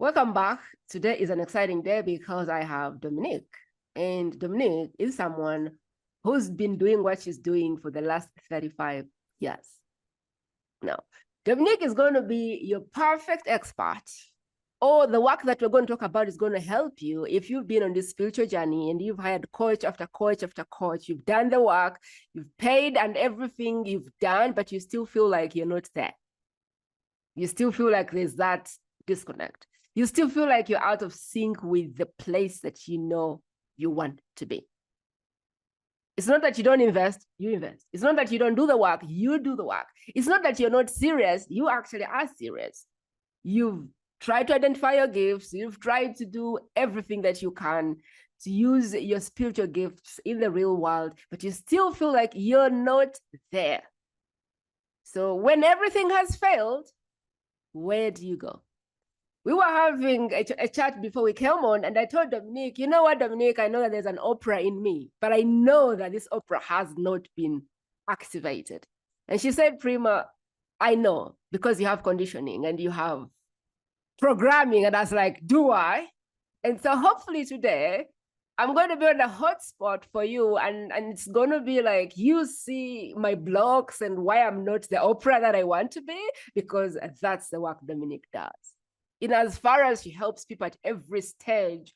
Welcome back. Today is an exciting day because I have Dominique. And Dominique is someone who's been doing what she's doing for the last 35 years. Now, Dominique is going to be your perfect expert. Or the work that we're going to talk about is going to help you if you've been on this spiritual journey and you've hired coach after coach after coach. You've done the work, you've paid and everything you've done, but you still feel like you're not there. You still feel like there's that disconnect. You still feel like you're out of sync with the place that you know you want to be. It's not that you don't invest, you invest. It's not that you don't do the work, you do the work. It's not that you're not serious, you actually are serious. You've tried to identify your gifts, you've tried to do everything that you can to use your spiritual gifts in the real world, but you still feel like you're not there. So when everything has failed, where do you go? We were having a chat before we came on, and I told Dominique, you know what, Dominique, I know that there's an opera in me, but I know that this opera has not been activated. And she said, Prima, I know, because you have conditioning and you have programming. And I was like, do I? And so hopefully today, I'm going to be on a hotspot for you, and it's going to be like, you see my blogs and why I'm not the opera that I want to be, because that's the work Dominique does. In as far as she helps people at every stage,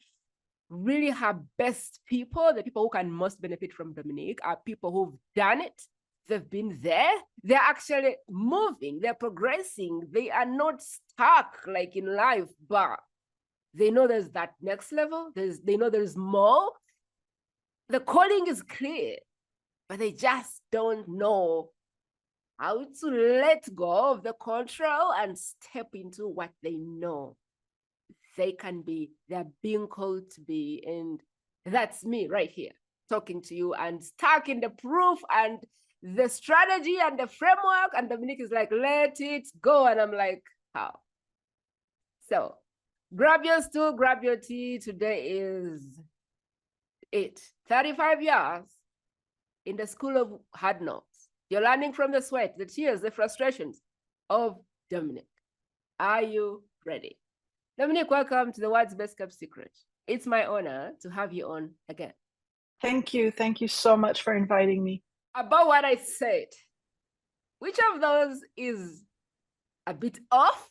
really her best people, the people who can most benefit from Dominique, are people who've done it. They've been there. They're actually moving. They're progressing. They are not stuck like in life, but they know there's that next level. They know there's more. The calling is clear, but they just don't know how to let go of the control and step into what they know they can be, they're being called to be. And that's me right here talking to you and stuck in the proof and the strategy and the framework. And Dominique is like, let it go. And I'm like, how? So grab your stool, grab your tea. Today is 35 years in the school of hard knocks. You're learning from the sweat, the tears, the frustrations of Dominique. Are you ready? Dominique, welcome to the World's Best Kept Secret. It's my honor to have you on again. Thank you. Thank you so much for inviting me. About what I said, which of those is a bit off?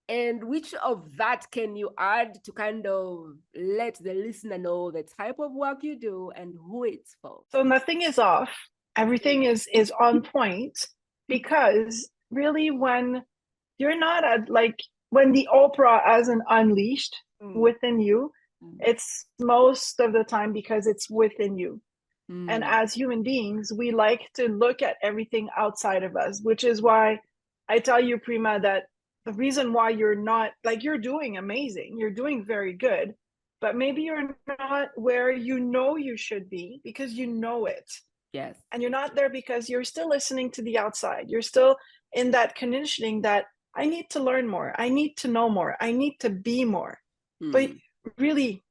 And which of that can you add to kind of let the listener know the type of work you do and who it's for? So nothing is off. Everything is on point, because really when you're not at, like, when the opera hasn't unleashed within you, it's most of the time because it's within you. And as human beings, we like to look at everything outside of us, which is why I tell you, Prima, that the reason why you're not, like, you're doing amazing, you're doing very good, but maybe you're not where you know you should be because you know it. Yes. And you're not there because you're still listening to the outside. You're still in that conditioning that I need to learn more. I need to know more. I need to be more. But really,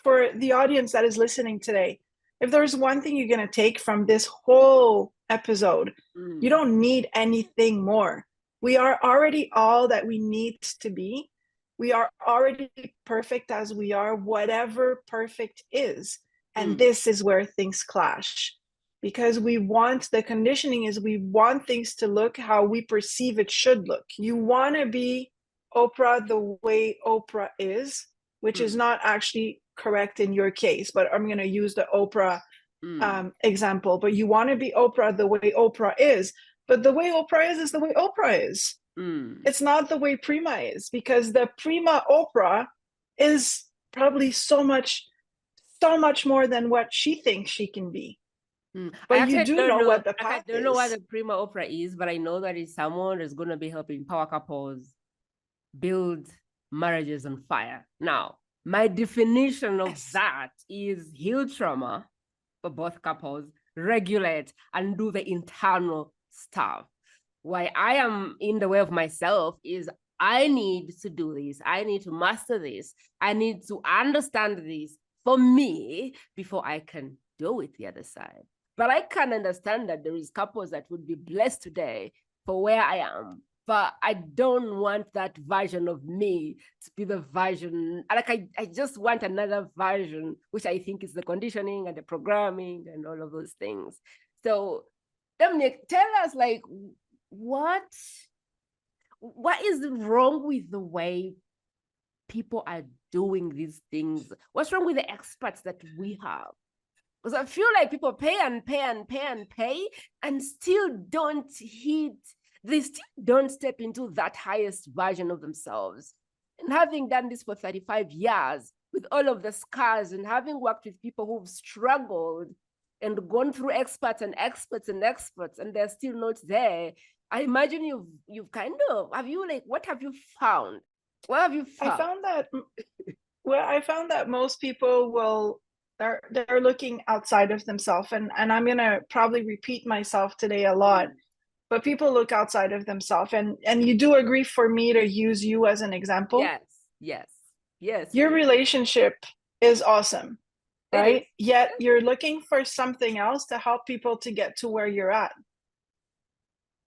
for the audience that is listening today, if there's one thing you're going to take from this whole episode, you don't need anything more. We are already all that we need to be. We are already perfect as we are, whatever perfect is. And this is where things clash. Because we want, the conditioning is we want things to look how we perceive it should look. You want to be Oprah the way Oprah is, which is not actually correct in your case, but I'm going to use the Oprah example. But you want to be Oprah the way Oprah is, but the way Oprah is the way Oprah is. It's not the way Prima is, because the Prima Oprah is probably so much more than what she thinks she can be. But you do know what the path is. I don't know what the Prima Opera is, but I know that it's someone that's going to be helping power couples build marriages on fire. Now, my definition of that is heal trauma for both couples, regulate, and do the internal stuff. Why I am in the way of myself is I need to do this. I need to master this. I need to understand this for me before I can do it the other side. But I can understand that there is couples that would be blessed today for where I am but I don't want that version of me to be the version. Like I just want another version, which I think is the conditioning and the programming and all of those things. So Dominique, tell us, like, what is wrong with the way people are doing these things? What's wrong with the experts that we have? Because I feel like people pay and pay and pay and pay and still don't hit, they still don't step into that highest version of themselves. And having done this for 35 years with all of the scars and having worked with people who've struggled and gone through experts and experts and experts, and they're still not there. I imagine you've kind of, what have you found? What have you found? I found that most people they're looking outside of themselves, and I'm gonna probably repeat myself today a lot, but people look outside of themselves, and you do agree for me to use you as an example? Yes. Your relationship is awesome, right? Yet you're looking for something else to help people to get to where you're at.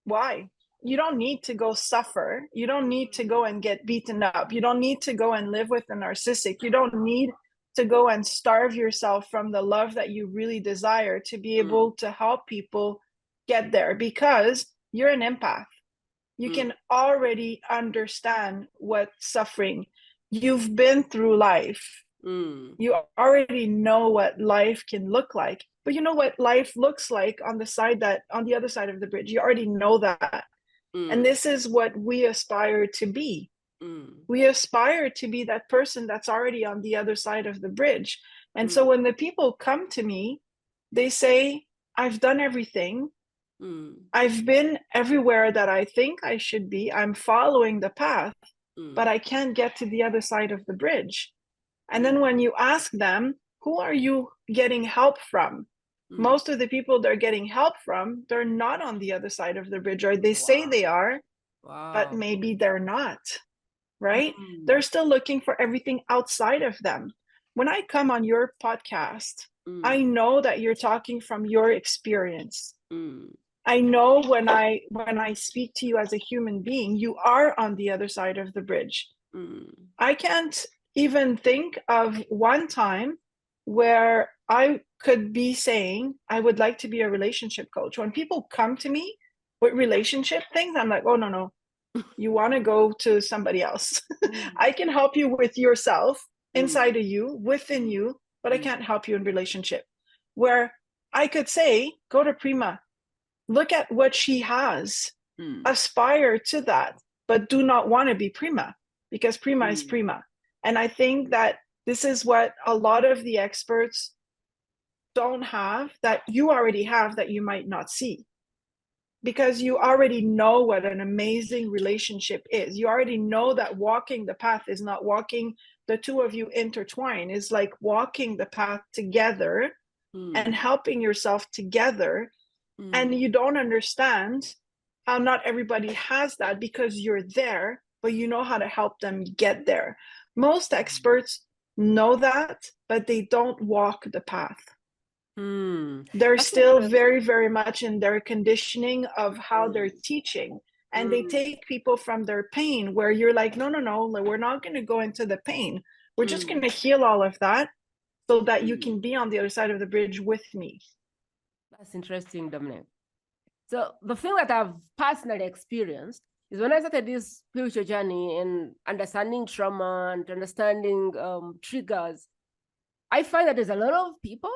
Why? You don't need to go suffer. You don't need to go and get beaten up. You don't need to go and live with a narcissistic. You don't need to go and starve yourself from the love that you really desire to be able to help people get there, because you're an empath. You can already understand what suffering. You've been through life. You already know what life can look like. But you know what life looks like on the other side of the bridge. You already know that. And this is what we aspire to be. We aspire to be that person that's already on the other side of the bridge. And so when the people come to me, they say, I've done everything. I've been everywhere that I think I should be. I'm following the path, but I can't get to the other side of the bridge. And then when you ask them, who are you getting help from? Most of the people they're getting help from, they're not on the other side of the bridge, or they say they are, but maybe they're not, right? They're still looking for everything outside of them. When I come on your podcast, I know that you're talking from your experience. I know when I speak to you as a human being, you are on the other side of the bridge. I can't even think of one time where I could be saying, I would like to be a relationship coach. When people come to me with relationship things, I'm like, oh, no, you want to go to somebody else. I can help you with yourself, inside of you, within you, but I can't help you in relationship. Where I could say, go to Prima, look at what she has, aspire to that, but do not want to be Prima, because Prima is Prima. And I think that this is what a lot of the experts don't have, that you already have, that you might not see. Because you already know what an amazing relationship is. You already know that walking the path is not walking the two of you intertwined. It's like walking the path together and helping yourself together. And you don't understand how not everybody has that, because you're there, but you know how to help them get there. Most experts know that, but they don't walk the path. They're still very, very much in their conditioning of how they're teaching. And they take people from their pain, where you're like, no, we're not going to go into the pain. We're just going to heal all of that so that you can be on the other side of the bridge with me. That's interesting, Dominique. So the thing that I've personally experienced is when I started this spiritual journey and understanding trauma and understanding triggers, I find that there's a lot of people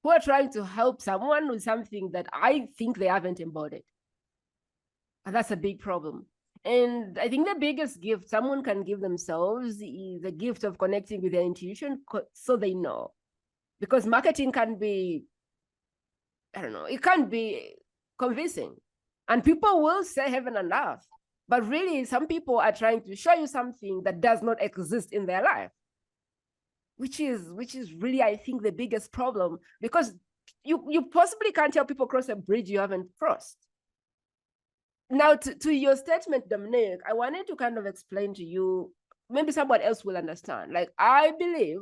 who are trying to help someone with something that I think they haven't embodied. And that's a big problem. And I think the biggest gift someone can give themselves is the gift of connecting with their intuition, so they know. Because marketing can be, it can be convincing. And people will say heaven and earth. But really, some people are trying to show you something that does not exist in their life. Which is really, I think, the biggest problem, because you possibly can't help people cross a bridge you haven't crossed. Now, to your statement, Dominique, I wanted to kind of explain to you, maybe someone else will understand. Like, I believe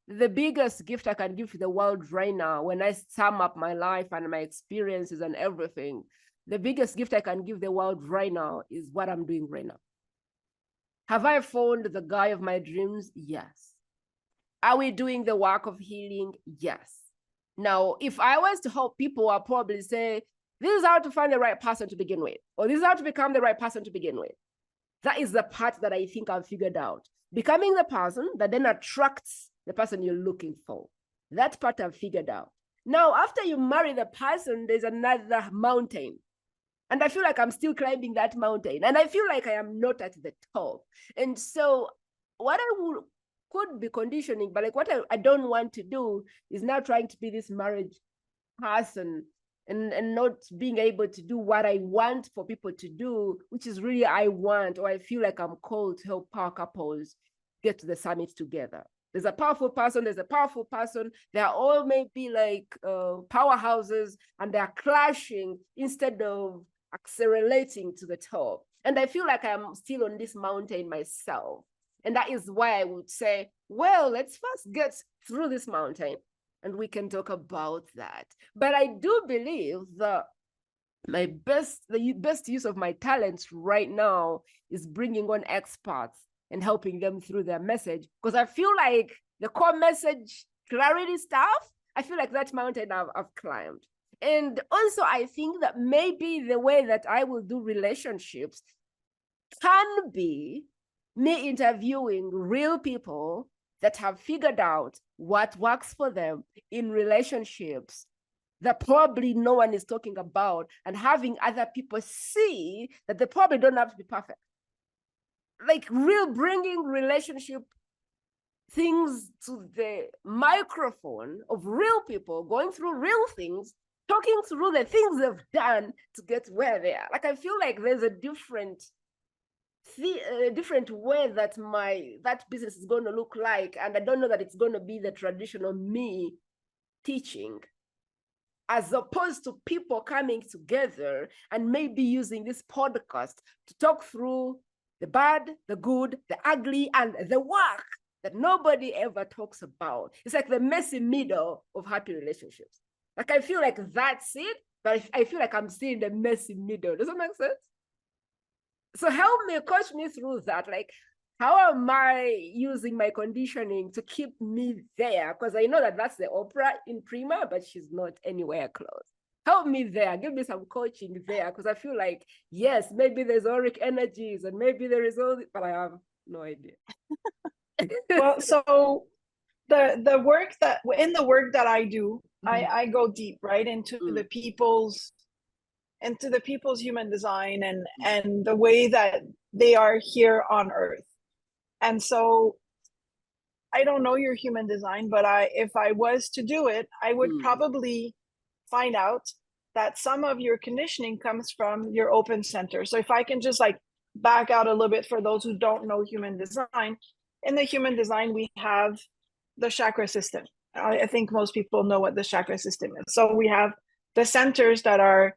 the biggest gift I can give to the world right now, when I sum up my life and my experiences and everything, the biggest gift I can give the world right now is what I'm doing right now. Have I found the guy of my dreams? Yes. Are we doing the work of healing? Yes. Now, if I was to help people, I'll probably say, this is how to find the right person to begin with, or this is how to become the right person to begin with. That is the part that I think I've figured out. Becoming the person that then attracts the person you're looking for. That part I've figured out. Now, after you marry the person, there's another mountain. And I feel like I'm still climbing that mountain. And I feel like I am not at the top. And so what I could be conditioning, but like what I don't want to do is now trying to be this marriage person and not being able to do what I want for people to do, which is really I want, or I feel like I'm called to help power couples get to the summit together. There's a powerful person, there's a powerful person. They are all maybe like powerhouses, and they're clashing instead of accelerating to the top. And I feel like I'm still on this mountain myself. And that is why I would say, well, let's first get through this mountain and we can talk about that. But I do believe that the best use of my talents right now is bringing on experts and helping them through their message. Because I feel like the core message clarity stuff, I feel like that mountain I've climbed. And also, I think that maybe the way that I will do relationships can be me interviewing real people that have figured out what works for them in relationships that probably no one is talking about, and having other people see that they probably don't have to be perfect. Like bringing relationship things to the microphone of real people going through real things, talking through the things they've done to get where they are. Like, I feel like there's a different way that that business is going to look like. And I don't know that it's going to be the traditional me teaching, as opposed to people coming together and maybe using this podcast to talk through the bad, the good, the ugly, and the work that nobody ever talks about. It's like the messy middle of happy relationships. Like, I feel like that's it, but I feel like I'm still in the messy middle. Does that make sense? So help me, coach me through that. Like, how am I using my conditioning to keep me there? Because I know that that's the Oprah in Prima, but she's not anywhere close. Help me there. Give me some coaching there, because I feel like, yes, maybe there's auric energies and maybe there is all, but I have no idea. Well, so the work that I do, I go deep, right, into the people's human design and the way that they are here on Earth. And so I don't know your human design, but if I was to do it, I would probably find out that some of your conditioning comes from your open center. So if I can just like back out a little bit for those who don't know human design, in the human design, we have the chakra system. I think most people know what the chakra system is. So we have the centers that are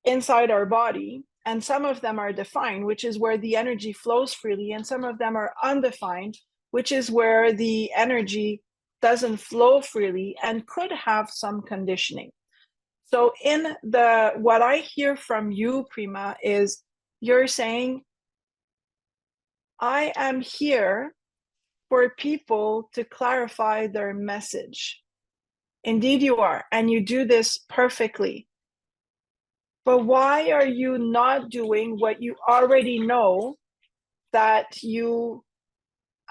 inside our body, and some of them are defined, which is where the energy flows freely, and some of them are undefined, which is where the energy doesn't flow freely and could have some conditioning. So in what I hear from you, Prima, is you're saying, I am here for people to clarify their message. Indeed you are, and you do this perfectly. But why are you not doing what you already know that you,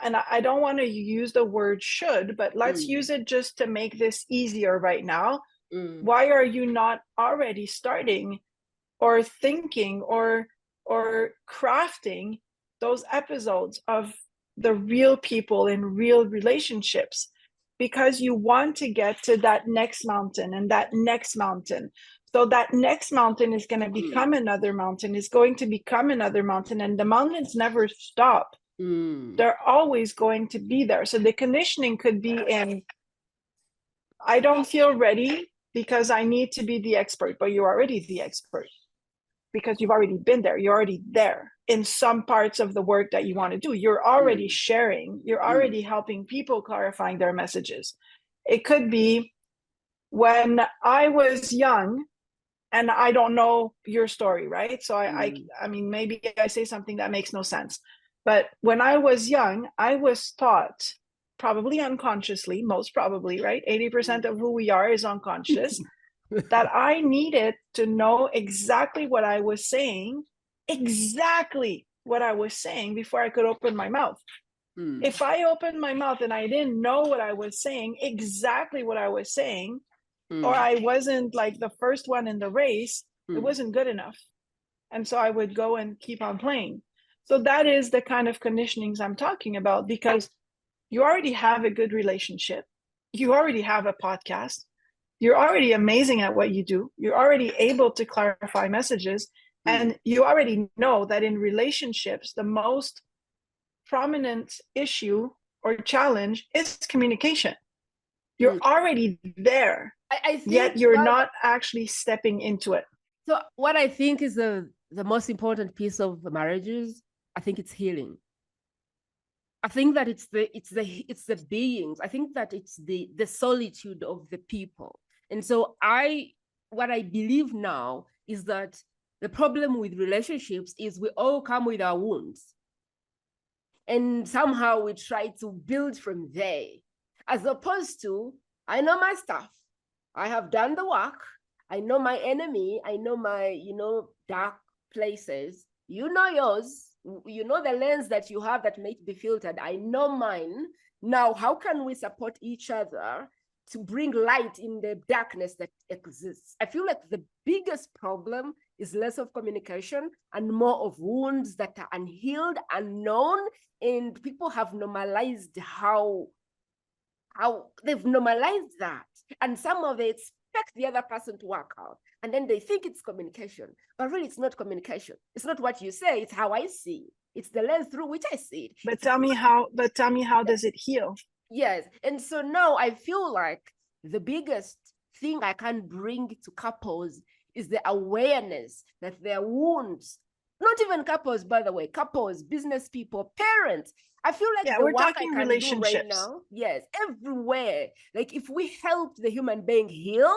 and I don't want to use the word should, but let's use it just to make this easier right now. Why are you not already starting or thinking or crafting those episodes of the real people in real relationships? Because you want to get to that next mountain and that next mountain. So that next mountain is going to become another mountain, is going to become another mountain, and the mountains never stop. They're always going to be there. So the conditioning could be in, I don't feel ready because I need to be the expert, but you're already the expert because you've already been there. You're already there in some parts of the work that you want to do. You're already sharing. You're already helping people clarifying their messages. It could be, when I was young and I don't know your story, right? So I mean, maybe I say something that makes no sense. But when I was young, I was taught, probably unconsciously, most probably, right? 80% of who we are is unconscious, that I needed to know exactly what I was saying, before I could open my mouth. If I opened my mouth and I didn't know what I was saying, exactly what I was saying, or I wasn't like the first one in the race, it wasn't good enough. And so I would go and keep on playing. So that is the kind of conditionings I'm talking about, because you already have a good relationship. You already have a podcast. You're already amazing at what you do. You're already able to clarify messages. And you already know that in relationships, the most prominent issue or challenge is communication. You're already there, I think yet you're not actually stepping into it. So what I think is the most important piece of marriages, I think it's healing. I think that it's the beings. I think that it's the solitude of the people. And so what I believe now is that the problem with relationships is we all come with our wounds. And somehow we try to build from there, as opposed to, I know my stuff. I have done the work. I know my enemy. I know my, dark places. You know yours. You know the lens that you have that may be filtered. I know mine. Now, how can we support each other to bring light in the darkness that exists? I feel like the biggest problem is less of communication and more of wounds that are unhealed, unknown, and people have normalized how they've normalized that. And some of it expect the other person to work out. And then they think it's communication, but really it's not communication. It's not what you say, it's how I see it. It's the lens through which I see it. But tell me how does it heal? Yes. And so now I feel like the biggest thing I can bring to couples is the awareness that their wounds, not even couples, by the way, couples, business people, parents. I feel like we're talking relationships right now. Yes, everywhere. Like if we help the human being heal,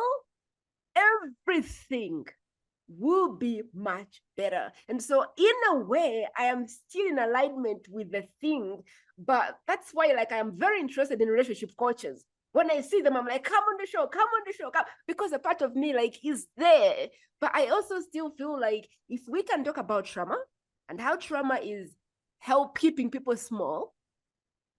everything will be much better. And so in a way, I am still in alignment with the thing, but that's why I am very interested in relationship coaches. When I see them, I'm like, come on the show, come, because a part of me is there. But I also still feel like if we can talk about trauma and how trauma is keeping people small,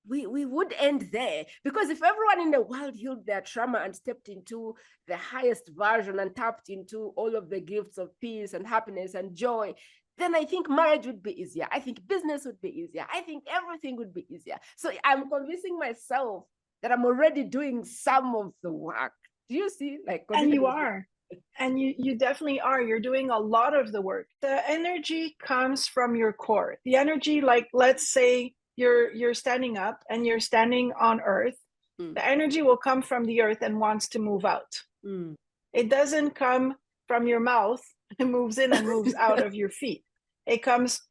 we would end there. Because if everyone in the world healed their trauma and stepped into the highest version and tapped into all of the gifts of peace and happiness and joy, then I think marriage would be easier. I think business would be easier. I think everything would be easier. So I'm convincing myself that I'm already doing some of the work. Do you see? And you are. And you definitely are. You're doing a lot of the work. The energy comes from your core. The energy, let's say you're standing up and you're standing on earth. The energy will come from the earth and wants to move out. It doesn't come from your mouth. It moves in and moves out of your feet. It comes,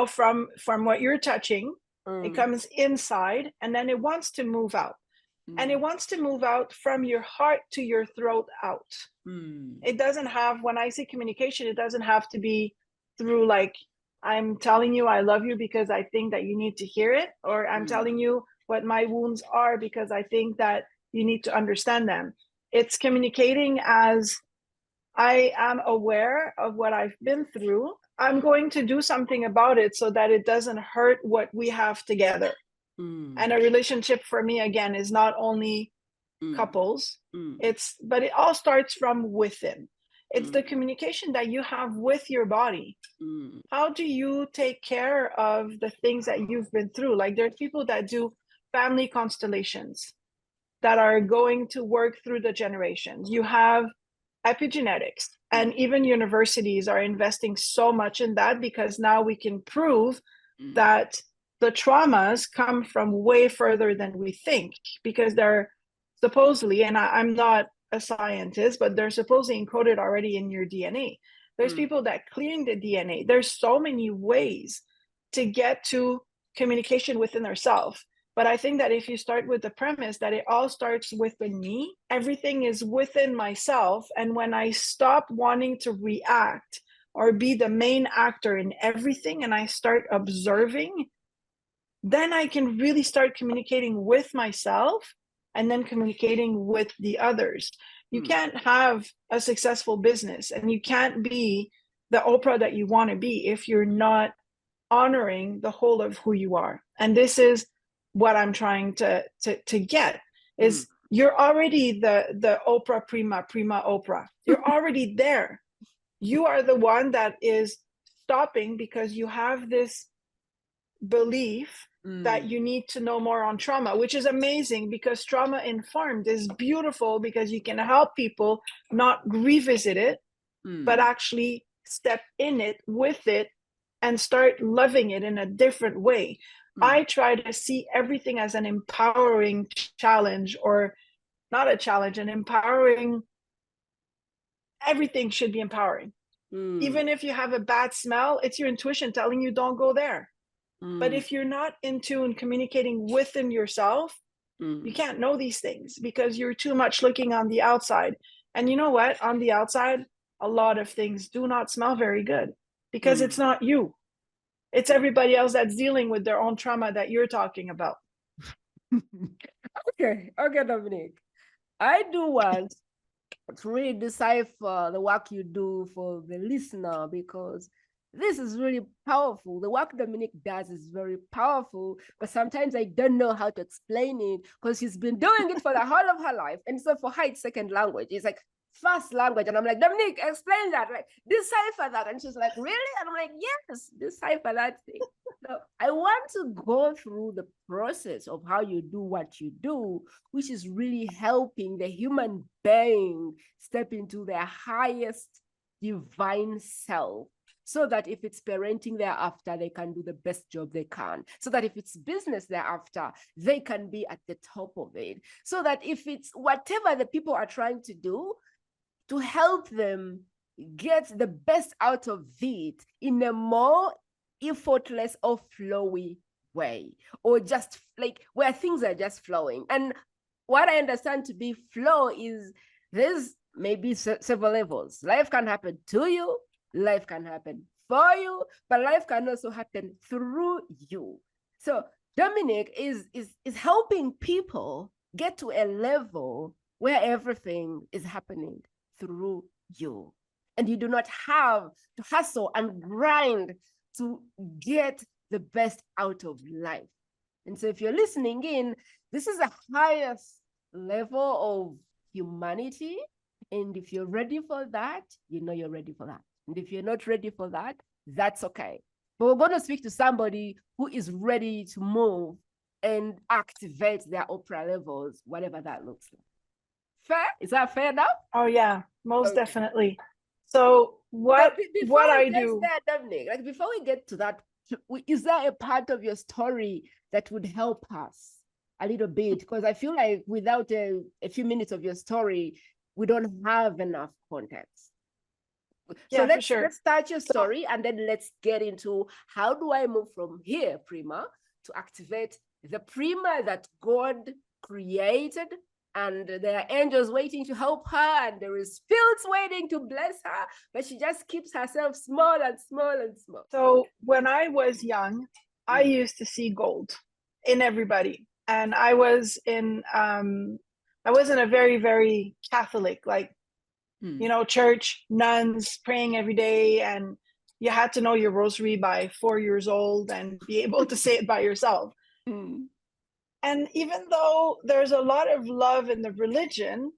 from what you're touching. It comes inside, and then it wants to move out. And it wants to move out from your heart to your throat out. It doesn't have, when I say communication, it doesn't have to be through I'm telling you I love you because I think that you need to hear it, or I'm telling you what my wounds are because I think that you need to understand them. It's communicating as, I am aware of what I've been through. I'm going to do something about it so that it doesn't hurt what we have together. And a relationship for me, again, is not only couples, but it all starts from within. It's the communication that you have with your body. How do you take care of the things that you've been through? There's people that do family constellations that are going to work through the generations. You have epigenetics, and even universities are investing so much in that, because now we can prove that the traumas come from way further than we think, because they're supposedly, and I'm not a scientist, but they're supposedly encoded already in your DNA. There's people that clean the DNA. There's so many ways to get to communication within ourselves. But I think that if you start with the premise that it all starts within me, everything is within myself. And when I stop wanting to react or be the main actor in everything and I start observing, then I can really start communicating with myself and then communicating with the others. You can't have a successful business and you can't be the Oprah that you want to be if you're not honoring the whole of who you are. And this is what I'm trying to get is you're already the Oprah Prima Oprah. You're already there. You are the one that is stopping because you have this belief that you need to know more on trauma, which is amazing because trauma informed is beautiful because you can help people not revisit it, but actually step in it with it and start loving it in a different way. I try to see everything as an empowering challenge, or not a challenge, an empowering. Everything should be empowering. Even if you have a bad smell, it's your intuition telling you don't go there. But if you're not in tune communicating within yourself, you can't know these things because you're too much looking on the outside. And you know what? On the outside, a lot of things do not smell very good because it's not you. It's everybody else that's dealing with their own trauma that you're talking about. Okay, Dominique. I do want to really decipher the work you do for the listener because this is really powerful. The work Dominique does is very powerful, but sometimes I don't know how to explain it because she's been doing it for the whole of her life. And so for her, it's second language. It's like first language. And I'm like, Dominique, explain that, like decipher that. And she's like, really? And I'm like, yes, decipher that thing. So I want to go through the process of how you do what you do, which is really helping the human being step into their highest divine self. So that if it's parenting thereafter, they can do the best job they can. So that if it's business thereafter, they can be at the top of it. So that if it's whatever the people are trying to do, to help them get the best out of it in a more effortless or flowy way, or just like where things are just flowing. And what I understand to be flow is there's maybe several levels. Life can happen to you. Life can happen for you, but life can also happen through you. So Dominique is helping people get to a level where everything is happening through you. And you do not have to hustle and grind to get the best out of life. And so if you're listening in, this is the highest level of humanity. And if you're ready for that, you know you're ready for that. And if you're not ready for that, that's okay. But we're going to speak to somebody who is ready to move and activate their Oprah levels, whatever that looks like. Fair? Is that fair enough? Oh yeah, most definitely. So what I do there, Dominique, like before we get to that, is there a part of your story that would help us a little bit? Because I feel like without a few minutes of your story, we don't have enough context. So let's start your story and then let's get into how do I move from here, Prima, to activate the Prima that God created, and there are angels waiting to help her, and there is fields waiting to bless her, but she just keeps herself small and small and small. So when I was young, I used to see gold in everybody. And I was in a very, very Catholic, like, you know, church, nuns, praying every day. And you had to know your rosary by 4 years old and be able to say it by yourself. And even though there's a lot of love in the religion,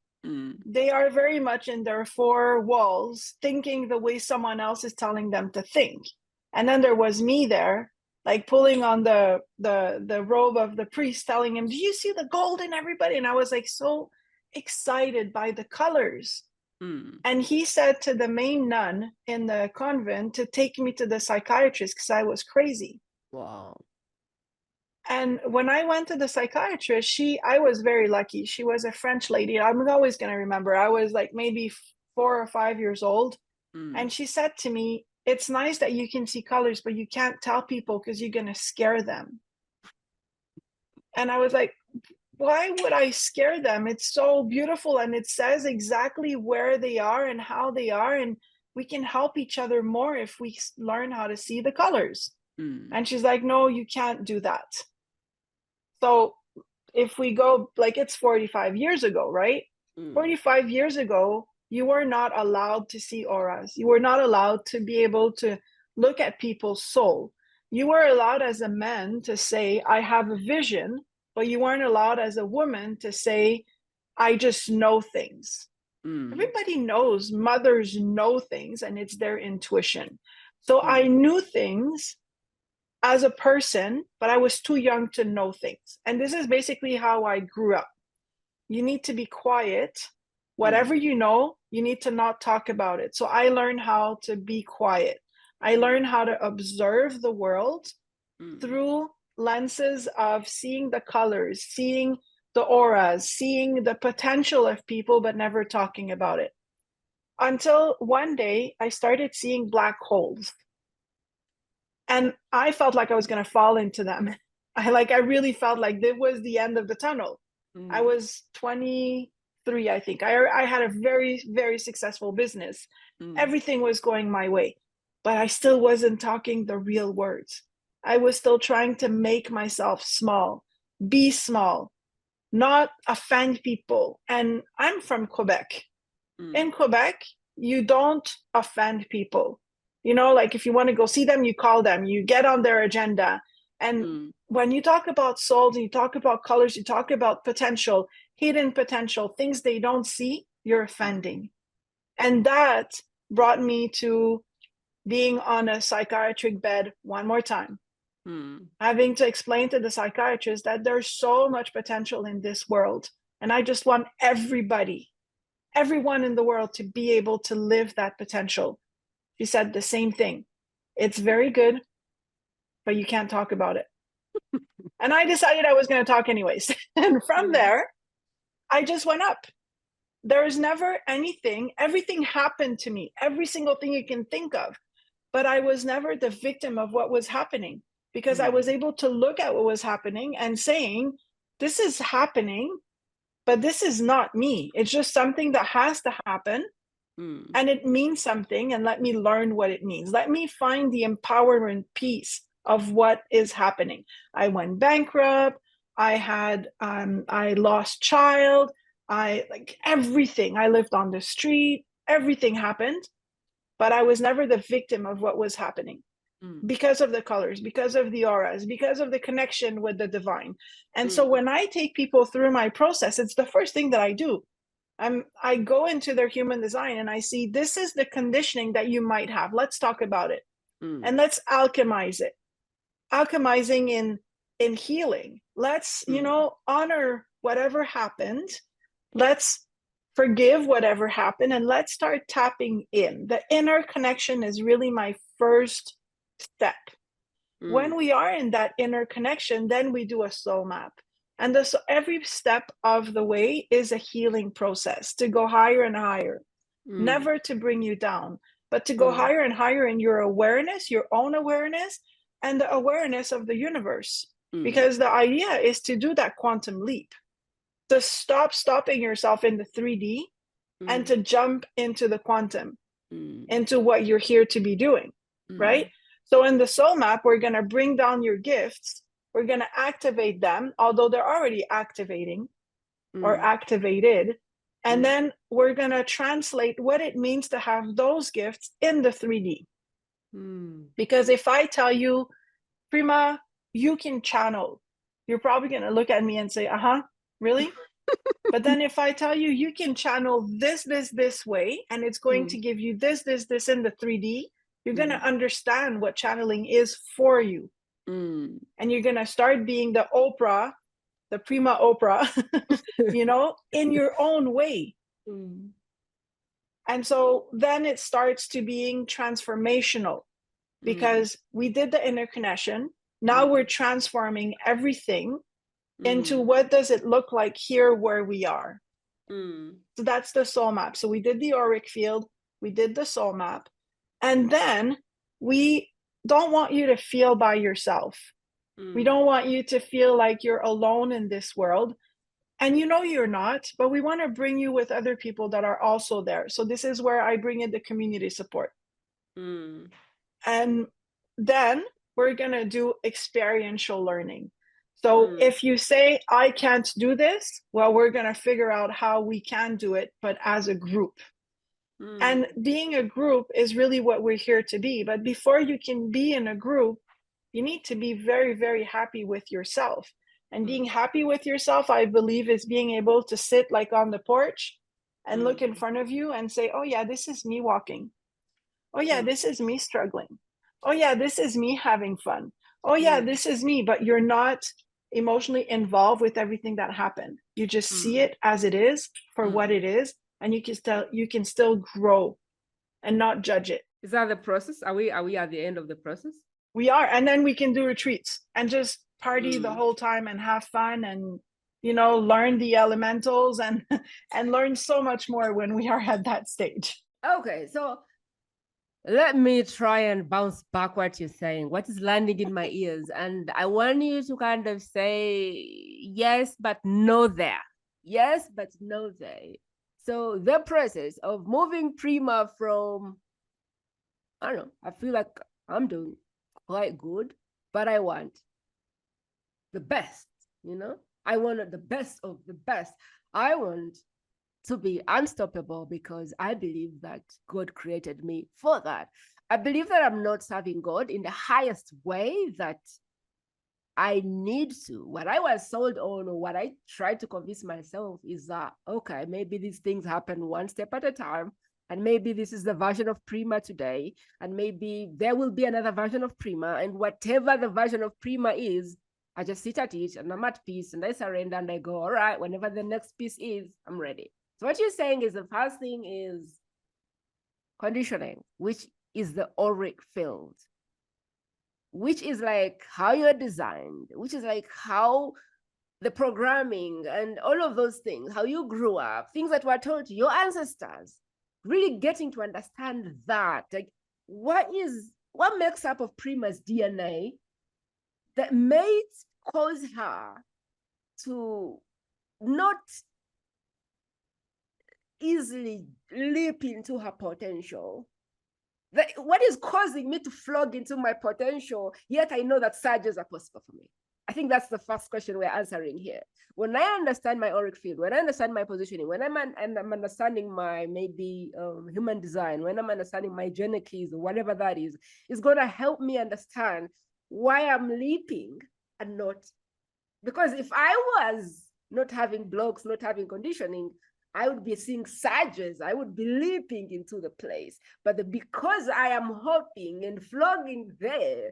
they are very much in their four walls, thinking the way someone else is telling them to think. And then there was me there, like pulling on the robe of the priest, telling him, do you see the gold in everybody? And I was like so excited by the colors. And he said to the main nun in the convent to take me to the psychiatrist because I was crazy. Wow. And when I went to the psychiatrist, I was very lucky. She was a French lady. I'm always going to remember. I was like maybe 4 or 5 years old. And she said to me, it's nice that you can see colors, but you can't tell people because you're going to scare them. And I was like, why would I scare them? It's so beautiful, and it says exactly where they are and how they are, and we can help each other more if we learn how to see the colors. And she's like, no, you can't do that. So if we go, like, it's 45 years ago, right? 45 years ago, you were not allowed to see auras. You were not allowed to be able to look at people's soul. You were allowed as a man to say, I have a vision, but you weren't allowed as a woman to say, I just know things. Everybody knows, mothers know things, and it's their intuition. So I knew things as a person, but I was too young to know things. And this is basically how I grew up. You need to be quiet. Whatever you know, you need to not talk about it. So I learned how to be quiet. I learned how to observe the world through lenses of seeing the colors, seeing the auras, seeing the potential of people, but never talking about it. Until one day I started seeing black holes. And I felt like I was going to fall into them. I really felt like it was the end of the tunnel. I was 23, I think. I had a very, very successful business. Everything was going my way, but I still wasn't talking the real words. I was still trying to make myself small, be small, not offend people. And I'm from Quebec. In Quebec, you don't offend people. You know, like if you want to go see them, you call them, you get on their agenda. And when you talk about souls, you talk about colors, you talk about potential, hidden potential, things they don't see, you're offending. And that brought me to being on a psychiatric bed one more time, having to explain to the psychiatrist that there's so much potential in this world. And I just want everyone in the world to be able to live that potential. She said the same thing. It's very good, but you can't talk about it. And I decided I was going to talk anyways. And from there, I just went up. There was never anything, everything happened to me, every single thing you can think of. But I was never the victim of what was happening, because I was able to look at what was happening and saying, this is happening, but this is not me. It's just something that has to happen. And it means something, and let me learn what it means. Let me find the empowerment piece of what is happening. I went bankrupt. I lost child. Everything. I lived on the street. Everything happened, but I was never the victim of what was happening because of the colors, because of the auras, because of the connection with the divine. And so when I take people through my process, it's the first thing that I do. I go into their human design and I see, this is the conditioning that you might have. Let's talk about it. And let's alchemize it. Alchemizing in healing. Let's, honor whatever happened. Let's forgive whatever happened, and let's start tapping in. The inner connection is really my first step. When we are in that inner connection, then we do a soul map. And every step of the way is a healing process to go higher and higher, never to bring you down, but to go higher and higher in your awareness, your own awareness, and the awareness of the universe. Because the idea is to do that quantum leap, to stop stopping yourself in the 3D and to jump into the quantum, into what you're here to be doing, right? So in the soul map, we're going to bring down your gifts. We're going to activate them, although they're already activating or activated. And then we're going to translate what it means to have those gifts in the 3D. Because if I tell you, Prima, you can channel, you're probably going to look at me and say, really? But then if I tell you, you can channel this way, and it's going to give you this in the 3D, you're going to understand what channeling is for you. And you're going to start being the Oprah, the Prima Oprah, in your own way. And so then it starts to being transformational, because we did the interconnection. Now we're transforming everything into what does it look like here where we are. So that's the soul map. So we did the auric field, we did the soul map, and then we don't want you to feel by yourself. We don't want you to feel like you're alone in this world. And you know you're not, but we want to bring you with other people that are also there. So this is where I bring in the community support. And then we're going to do experiential learning. So if you say, I can't do this, well, we're going to figure out how we can do it, but as a group. And being a group is really what we're here to be. But before you can be in a group, you need to be very, very happy with yourself. And being happy with yourself, I believe, is being able to sit like on the porch and look in front of you and say, oh yeah, this is me walking. Oh yeah, this is me struggling. Oh yeah, this is me having fun. Oh yeah, this is me. But you're not emotionally involved with everything that happened. You just see it as it is for what it is, and you can still grow and not judge it. Is that the process? Are we at the end of the process? We are. And then we can do retreats and just party the whole time and have fun and, you know, learn the elementals and learn so much more when we are at that stage. Okay, so let me try and bounce back what you're saying. What is landing in my ears? And I want you to kind of say yes, but no there. Yes, but no there. So the process of moving Prima from, I don't know, I feel like I'm doing quite good, but I want the best, you know? I want the best of the best. I want to be unstoppable because I believe that God created me for that. I believe that I'm not serving God in the highest way that I need to. What I was sold on, or what I tried to convince myself, is that, okay, maybe these things happen one step at a time. And maybe this is the version of Prima today. And maybe there will be another version of Prima. And whatever the version of Prima is, I just sit at it and I'm at peace and I surrender and I go, all right, whenever the next piece is, I'm ready. So what you're saying is the first thing is conditioning, which is the auric field, which is like how you're designed, which is like how the programming and all of those things, how you grew up, things that were taught to your ancestors, really getting to understand that, like what makes up of Prima's DNA that may cause her to not easily leap into her potential. What is causing me to flog into my potential, yet I know that surges are possible for me? I think that's the first question we're answering here. When I understand my auric field, when I understand my positioning, when I'm understanding my maybe human design, when I'm understanding my genic keys or whatever that is, it's going to help me understand why I'm leaping and not. Because if I was not having blocks, not having conditioning, I would be seeing surges. I would be leaping into the place. But because I am hopping and flogging there,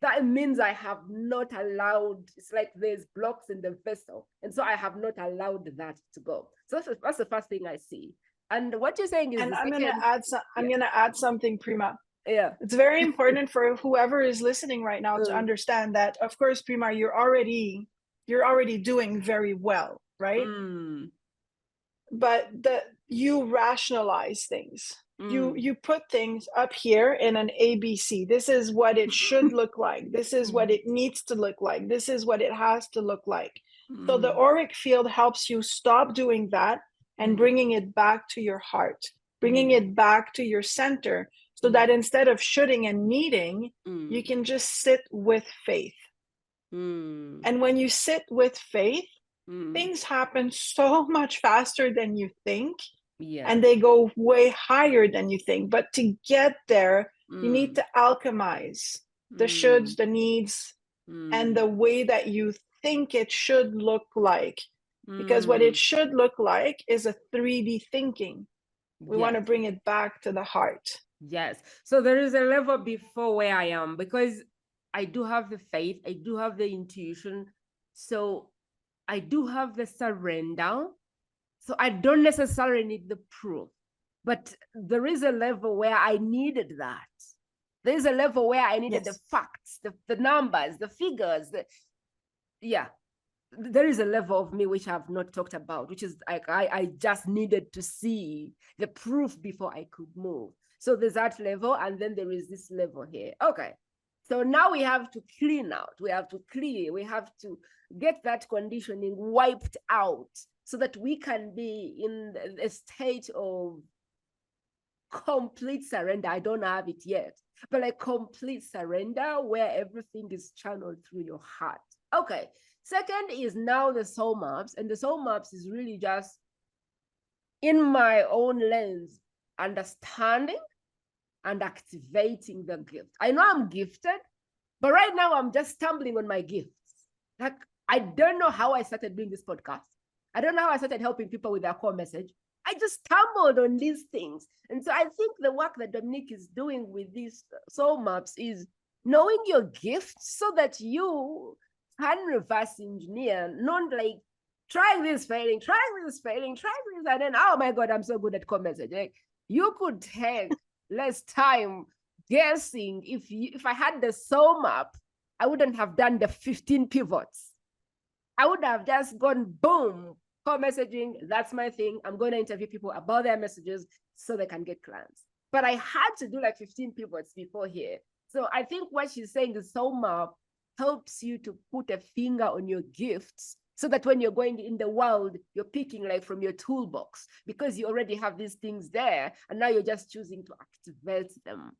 that means I have not allowed, it's like there's blocks in the vessel. And so I have not allowed that to go. So that's the first thing I see. And what you're saying is, and I'm going to add something, Prima. Yeah. It's very important for whoever is listening right now to understand that, of course, Prima, you're already doing very well, right? But you rationalize things. You put things up here in an ABC. This is what it should look like. This is what it needs to look like. This is what it has to look like. So the auric field helps you stop doing that and bringing it back to your heart, bringing it back to your center, so that instead of shooting and needing, you can just sit with faith. And when you sit with faith, things happen so much faster than you think. And they go way higher than you think. But to get there, you need to alchemize the shoulds, the needs, and the way that you think it should look like. Because what it should look like is a 3D thinking. We want to bring it back to the heart. Yes. So there is a level before where I am, because I do have the faith, I do have the intuition. So I do have the surrender. So I don't necessarily need the proof, but there is a level where I needed that. There is a level where I needed the facts, the numbers, the figures. There is a level of me which I've not talked about, which is like I just needed to see the proof before I could move. So there's that level, and then there is this level here. Okay. So now we have to clean out, we have to clear, we have to get that conditioning wiped out so that we can be in a state of complete surrender. I don't have it yet, but like complete surrender where everything is channeled through your heart. Okay. Second is now the soul maps, and the soul maps is really just in my own lens, understanding and activating the gift. I know I'm gifted, but right now I'm just stumbling on my gifts. Like, I don't know how I started doing this podcast. I don't know how I started helping people with their core message. I just stumbled on these things. And so I think the work that Dominique is doing with these soul maps is knowing your gifts so that you can reverse engineer, not like trying this, failing, and then, oh my God, I'm so good at core message. Like, you could take less time guessing. If I had the soul map, I wouldn't have done the 15 pivots. I would have just gone boom, core messaging, that's my thing. I'm going to interview people about their messages so they can get clients. But I had to do like 15 pivots before here. So I think what she's saying, the soul map helps you to put a finger on your gifts so that when you're going in the world, you're picking like from your toolbox because you already have these things there and now you're just choosing to activate them.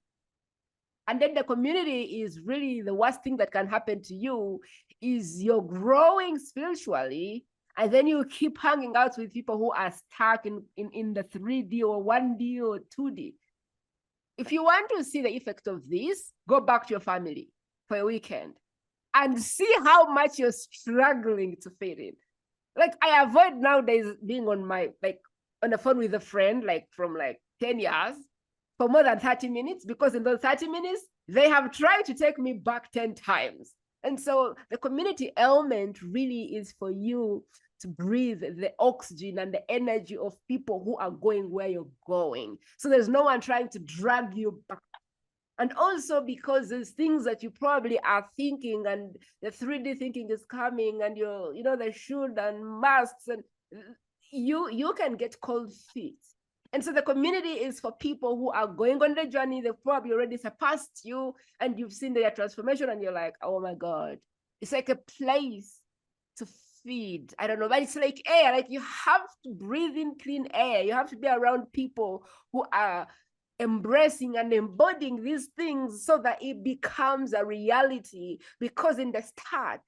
And then the community is really the worst thing that can happen to you is you're growing spiritually and then you keep hanging out with people who are stuck in the 3D or 1D or 2D. If you want to see the effect of this, go back to your family for a weekend and see how much you're struggling to fit in. Like, I avoid nowadays being on the phone with a friend, like from like 10 years for more than 30 minutes, because in those 30 minutes, they have tried to take me back 10 times. And so the community element really is for you to breathe the oxygen and the energy of people who are going where you're going. So there's no one trying to drag you back. And also because there's things that you probably are thinking and the 3D thinking is coming and the should and musts, and you can get cold feet. And so the community is for people who are going on the journey. They've probably already surpassed you and you've seen their transformation and you're like, oh my God. It's like a place to feed. I don't know, but it's like air. Like, you have to breathe in clean air. You have to be around people who are embracing and embodying these things so that it becomes a reality. Because in the start,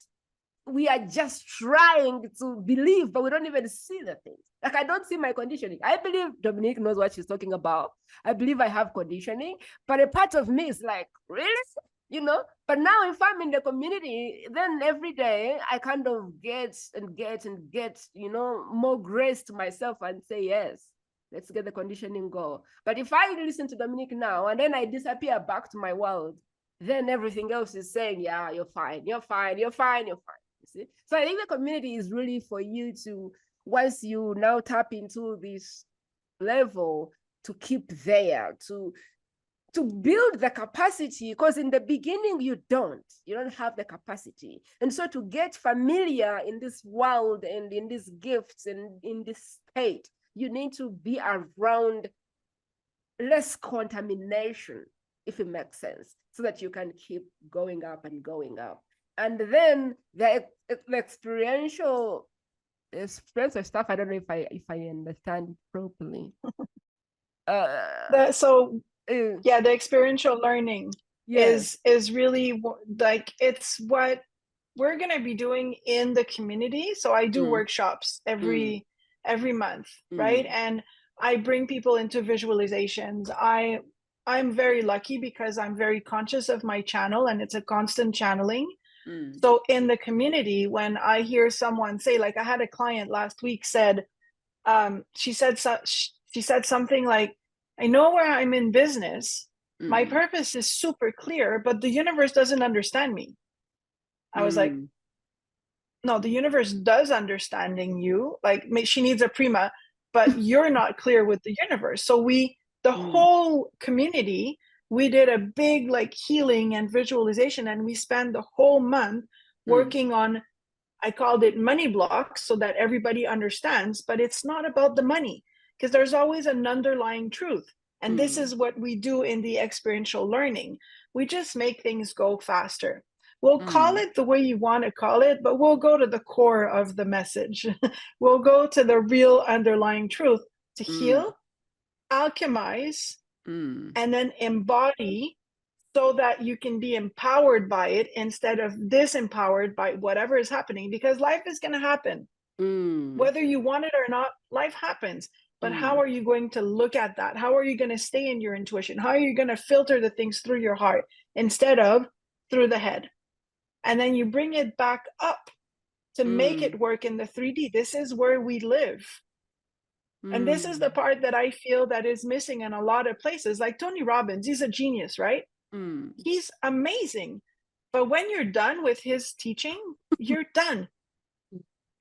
we are just trying to believe, but we don't even see the things. Like, I don't see my conditioning. I believe Dominique knows what she's talking about. I believe I have conditioning, but a part of me is like, really? But now if I'm in the community, then every day I kind of get more grace to myself and say, yes, let's get the conditioning go. But if I listen to Dominique now and then I disappear back to my world, then everything else is saying, yeah, you're fine. You see? So I think the community is really for you to, once you now tap into this level, to keep there, to build the capacity, because in the beginning you don't have the capacity. And so to get familiar in this world and in these gifts and in this state, you need to be around less contamination, if it makes sense, so that you can keep going up and going up. And then the experiential stuff, I don't know if I understand it properly. The experiential learning is really like, it's what we're going to be doing in the community. So I do workshops every month, right? And I bring people into visualizations. I'm very lucky because I'm very conscious of my channel and it's a constant channeling. So in the community, when I hear someone say, like, I had a client last week said, she said something like, I know where I'm in business. My purpose is super clear, but the universe doesn't understand me. I was like, no, the universe does understanding you. Like, she needs a Prima, but you're not clear with the universe. So the whole community, we did a big like healing and visualization, and we spent the whole month working on, I called it money blocks, so that everybody understands, but it's not about the money, because there's always an underlying truth. And this is what we do in the experiential learning. We just make things go faster. We'll call it the way you want to call it, but we'll go to the core of the message. We'll go to the real underlying truth to heal, alchemize, and then embody so that you can be empowered by it instead of disempowered by whatever is happening, because life is going to happen. Whether you want it or not, life happens. But how are you going to look at that? How are you going to stay in your intuition? How are you going to filter the things through your heart instead of through the head? And then you bring it back up to make it work in the 3D. This is where we live. And this is the part that I feel that is missing in a lot of places. Like Tony Robbins, he's a genius, right? He's amazing. But when you're done with his teaching, you're done.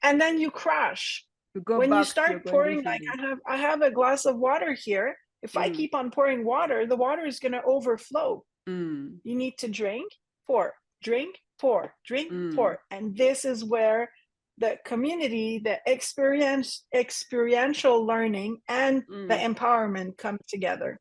And then you crash. When you start pouring, like I have a glass of water here. If I keep on pouring water, the water is going to overflow. You need to drink, pour, drink, pour, drink, pour. And this is where the community, the experiential learning, and the empowerment come together.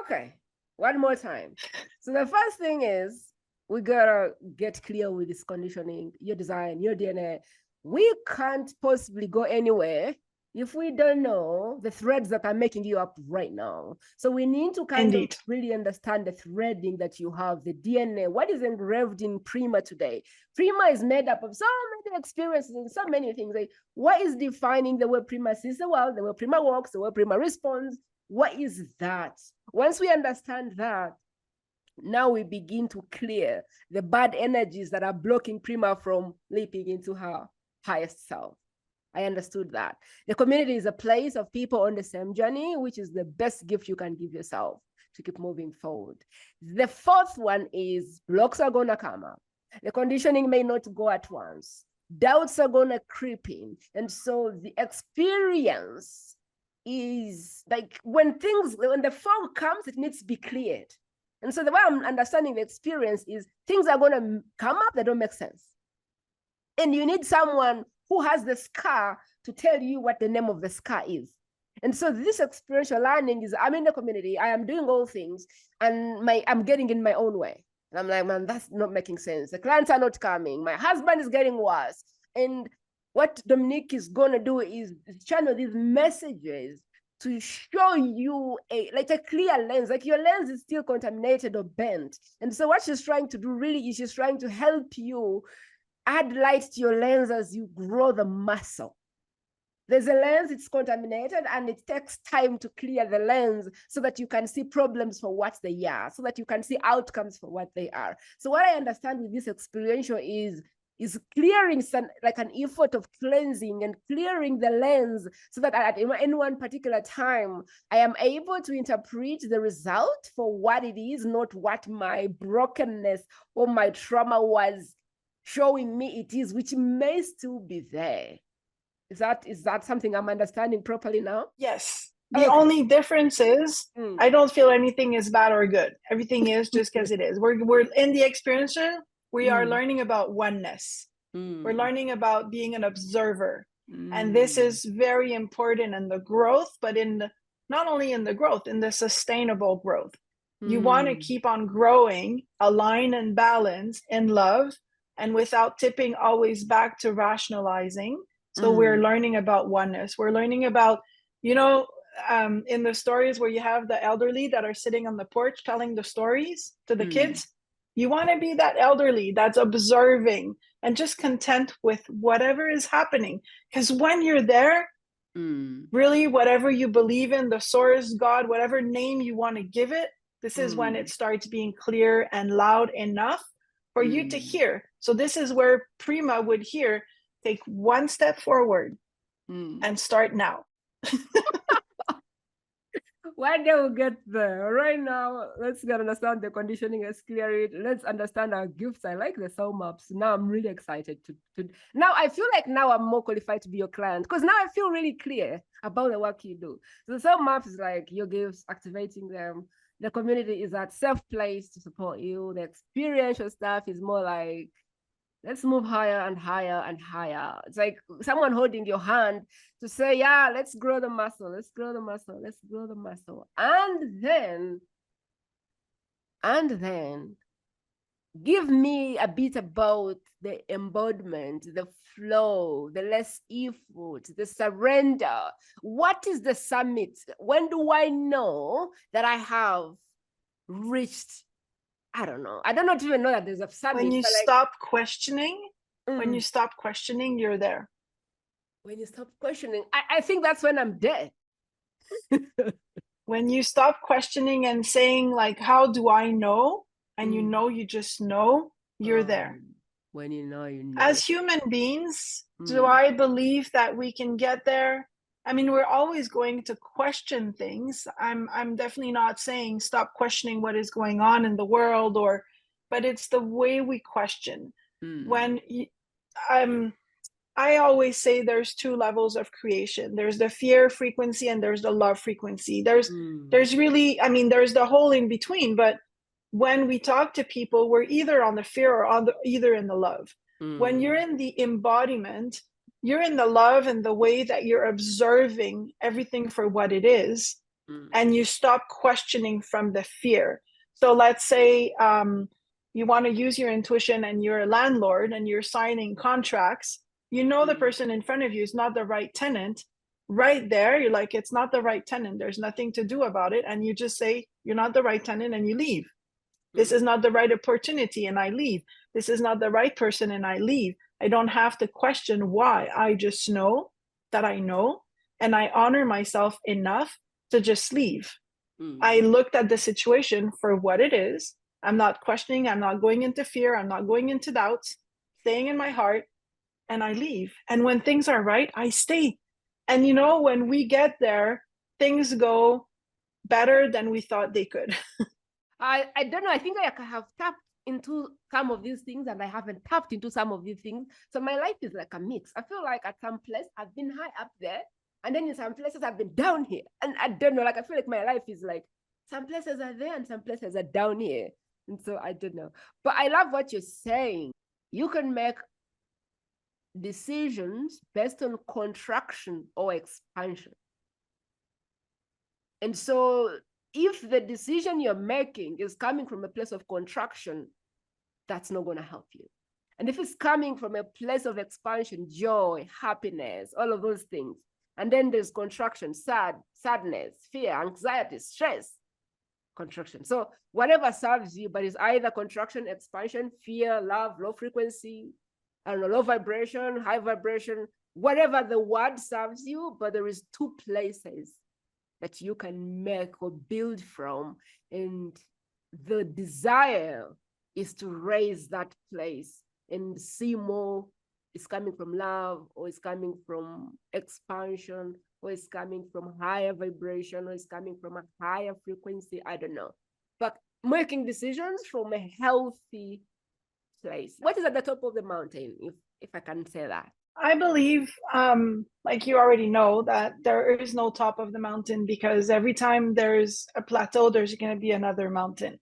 Okay, one more time. So the first thing is we gotta get clear with this conditioning, your design, your DNA. We can't possibly go anywhere if we don't know the threads that are making you up right now. So we need to kind of really understand the threading that you have, the DNA, what is engraved in Prima today. Prima is made up of so many experiences and so many things. Like, what is defining the way Prima sees the world, the way Prima walks, the way Prima responds? What is that? Once we understand that, now we begin to clear the bad energies that are blocking Prima from leaping into her highest self. I understood that. The community is a place of people on the same journey, which is the best gift you can give yourself to keep moving forward. The fourth one is blocks are going to come up. The conditioning may not go at once. Doubts are going to creep in. And so the experience is like when the fog comes, it needs to be cleared. And so the way I'm understanding the experience is things are going to come up that don't make sense. And you need someone who has the scar to tell you what the name of the scar is. And so this experiential learning is, I'm in the community, I am doing all things, and I'm getting in my own way. And I'm like, man, that's not making sense. The clients are not coming. My husband is getting worse. And what Dominique is going to do is channel these messages to show you a clear lens, like your lens is still contaminated or bent. And so what she's trying to do really is she's trying to help you add light to your lens as you grow the muscle. There's a lens, it's contaminated, and it takes time to clear the lens so that you can see problems for what they are, so that you can see outcomes for what they are. So what I understand with this experiential is clearing like an effort of cleansing and clearing the lens so that at any one particular time, I am able to interpret the result for what it is, not what my brokenness or my trauma was showing me it is, which may still be there. Is that something I'm understanding properly now? Yes. The only difference is I don't feel anything is bad or good. Everything is just as it is. We're in the experiential. We are learning about oneness. We're learning about being an observer. And this is very important in the growth, but not only in the growth, in the sustainable growth. You want to keep on growing, align and balance in love, and without tipping always back to rationalizing. So we're learning about oneness. We're learning about, in the stories where you have the elderly that are sitting on the porch telling the stories to the kids, you want to be that elderly that's observing and just content with whatever is happening. Because when you're there, really, whatever you believe in, the source, God, whatever name you want to give it, this is when it starts being clear and loud enough for you to hear. So this is where Prima would hear, take one step forward and start now. One day we'll get there. Right now, let's get understand the conditioning, let's clear it. Let's understand our gifts. I like the soul maps. Now I'm really excited to now I feel like now I'm more qualified to be your client because now I feel really clear about the work you do. So the soul maps is like your gifts, activating them. The community is that safe place to support you. The experiential stuff is more like, let's move higher and higher and higher. It's like someone holding your hand to say, yeah, let's grow the muscle. Let's grow the muscle. Let's grow the muscle. And then And then give me a bit about the embodiment, the flow, the less effort, the surrender. What is the summit? When do I know that I have reached? I don't know. I don't even know that there's a summit. When you stop questioning, when you stop questioning, you're there. When you stop questioning, I think that's when I'm dead. When you stop questioning and saying like, how do I know? And you just know, you're there. When you know, you know. As human beings, do I believe that we can get there? I mean, we're always going to question things. I'm definitely not saying stop questioning what is going on in the world, but it's the way we question. When I always say there's two levels of creation. There's the fear frequency and there's the love frequency. There's really, I mean, there's the whole in between, but when we talk to people, we're either on the fear or either in the love. When you're in the embodiment, you're in the love and the way that you're observing everything for what it is, and you stop questioning from the fear. So let's say you want to use your intuition and you're a landlord and you're signing contracts. You know the person in front of you is not the right tenant. Right there, you're like, it's not the right tenant. There's nothing to do about it. And you just say, you're not the right tenant, and you leave. This is not the right opportunity, and I leave. This is not the right person, and I leave. I don't have to question why. I just know that I know, and I honor myself enough to just leave. I looked at the situation for what it is. I'm not questioning. I'm not going into fear. I'm not going into doubts, staying in my heart, and I leave. And when things are right, I stay. And you know, when we get there, things go better than we thought they could. I don't know. I think I have tapped into some of these things and I haven't tapped into some of these things. So my life is like a mix. I feel like at some place I've been high up there, and then in some places I've been down here. And I don't know, like I feel like my life is like some places are there and some places are down here. And so I don't know. But I love what you're saying. You can make decisions based on contraction or expansion. And so if the decision you're making is coming from a place of contraction, that's not going to help you. And if it's coming from a place of expansion, joy, happiness, all of those things, and then there's contraction, sadness, fear, anxiety, stress, contraction. So whatever serves you, but it's either contraction, expansion, fear, love, low frequency, I don't know, low vibration, high vibration, whatever the word serves you, but there is two places that you can make or build from. And the desire is to raise that place and see more is coming from love, or is coming from expansion, or is coming from higher vibration, or is coming from a higher frequency. I don't know. But making decisions from a healthy place. What is at the top of the mountain, if I can say that? I believe, like you already know, that there is no top of the mountain, because every time there's a plateau, there's going to be another mountain.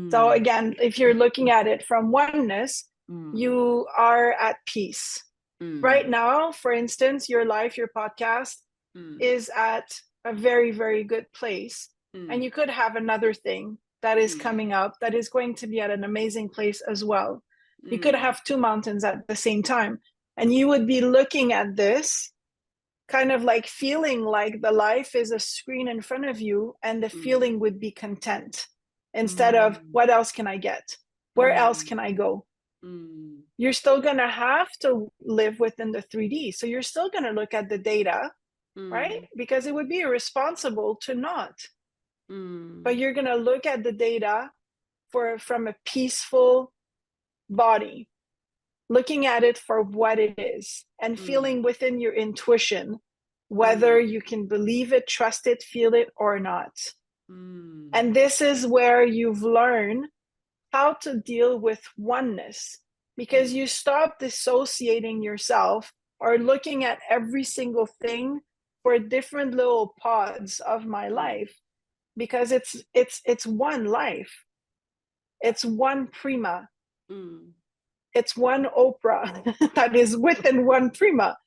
So again, if you're looking at it from oneness, you are at peace. Right now, for instance, your life, your podcast is at a very, very good place. And you could have another thing that is coming up that is going to be at an amazing place as well. You could have two mountains at the same time. And you would be looking at this kind of like feeling like the life is a screen in front of you, and the feeling would be content instead of what else can I get? Where else can I go? You're still going to have to live within the 3D. So you're still going to look at the data, right? Because it would be irresponsible to not. But you're going to look at the data from a peaceful body, looking at it for what it is, and feeling within your intuition whether you can believe it, trust it, feel it, or not. And this is where you've learned how to deal with oneness, because you stop dissociating yourself or looking at every single thing for different little pods of my life, because it's one life. It's one Prima. It's one Oprah that is within one Prima,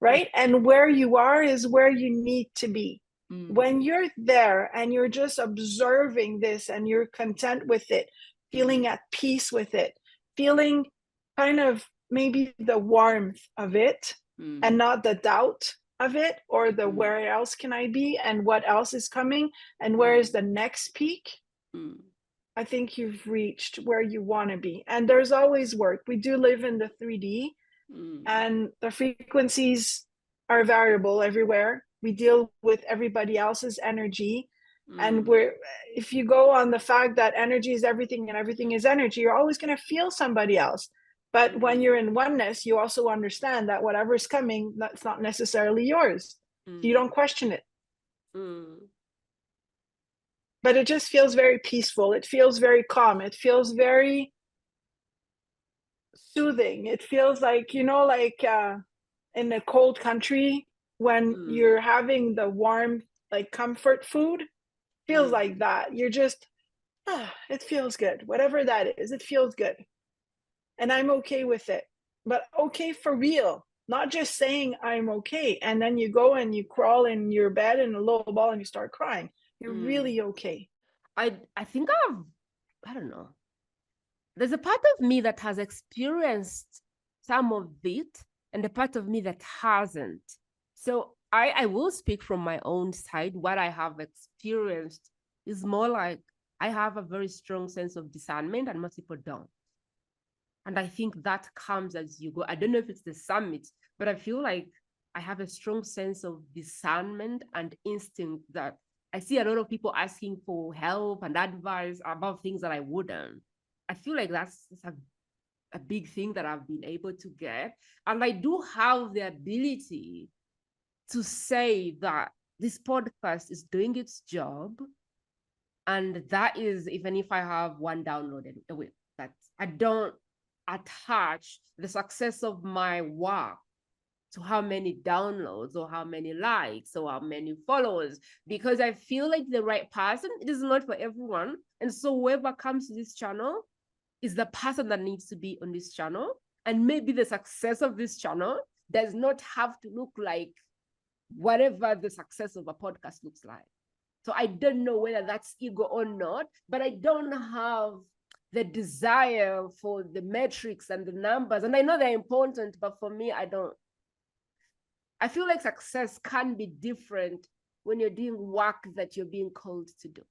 right? And where you are is where you need to be. When you're there and you're just observing this and you're content with it, feeling at peace with it, feeling kind of maybe the warmth of it and not the doubt of it, or the where else can I be and what else is coming and where is the next peak, I think you've reached where you want to be. And there's always work. We do live in the 3D, and the frequencies are variable everywhere. We deal with everybody else's energy. And if you go on the fact that energy is everything and everything is energy, you're always going to feel somebody else. But when you're in oneness, you also understand that whatever's coming, that's not necessarily yours. You don't question it. But it just feels very peaceful. It feels very calm. It feels very soothing. It feels like, you know, like in a cold country, when you're having the warm, like comfort food, feels like that. You're just, it feels good. Whatever that is, it feels good. And I'm okay with it. But okay for real. Not just saying I'm okay. And then you go and you crawl in your bed in a low ball and you start crying. You're really okay. I think I don't know. There's a part of me that has experienced some of it and a part of me that hasn't. So I will speak from my own side. What I have experienced is more like I have a very strong sense of discernment and most people don't. And I think that comes as you go. I don't know if it's the summit, but I feel like I have a strong sense of discernment and instinct that I see a lot of people asking for help and advice about things that I wouldn't. I feel like that's a big thing that I've been able to get. And I do have the ability to say that this podcast is doing its job. And that is, even if I have one downloaded, that I don't attach the success of my work to how many downloads or how many likes or how many followers, because I feel like the right person, it is not for everyone. And so whoever comes to this channel is the person that needs to be on this channel. And maybe the success of this channel does not have to look like whatever the success of a podcast looks like. So I don't know whether that's ego or not, but I don't have the desire for the metrics and the numbers. And I know they're important, but for me, I don't. I feel like success can be different when you're doing work that you're being called to do.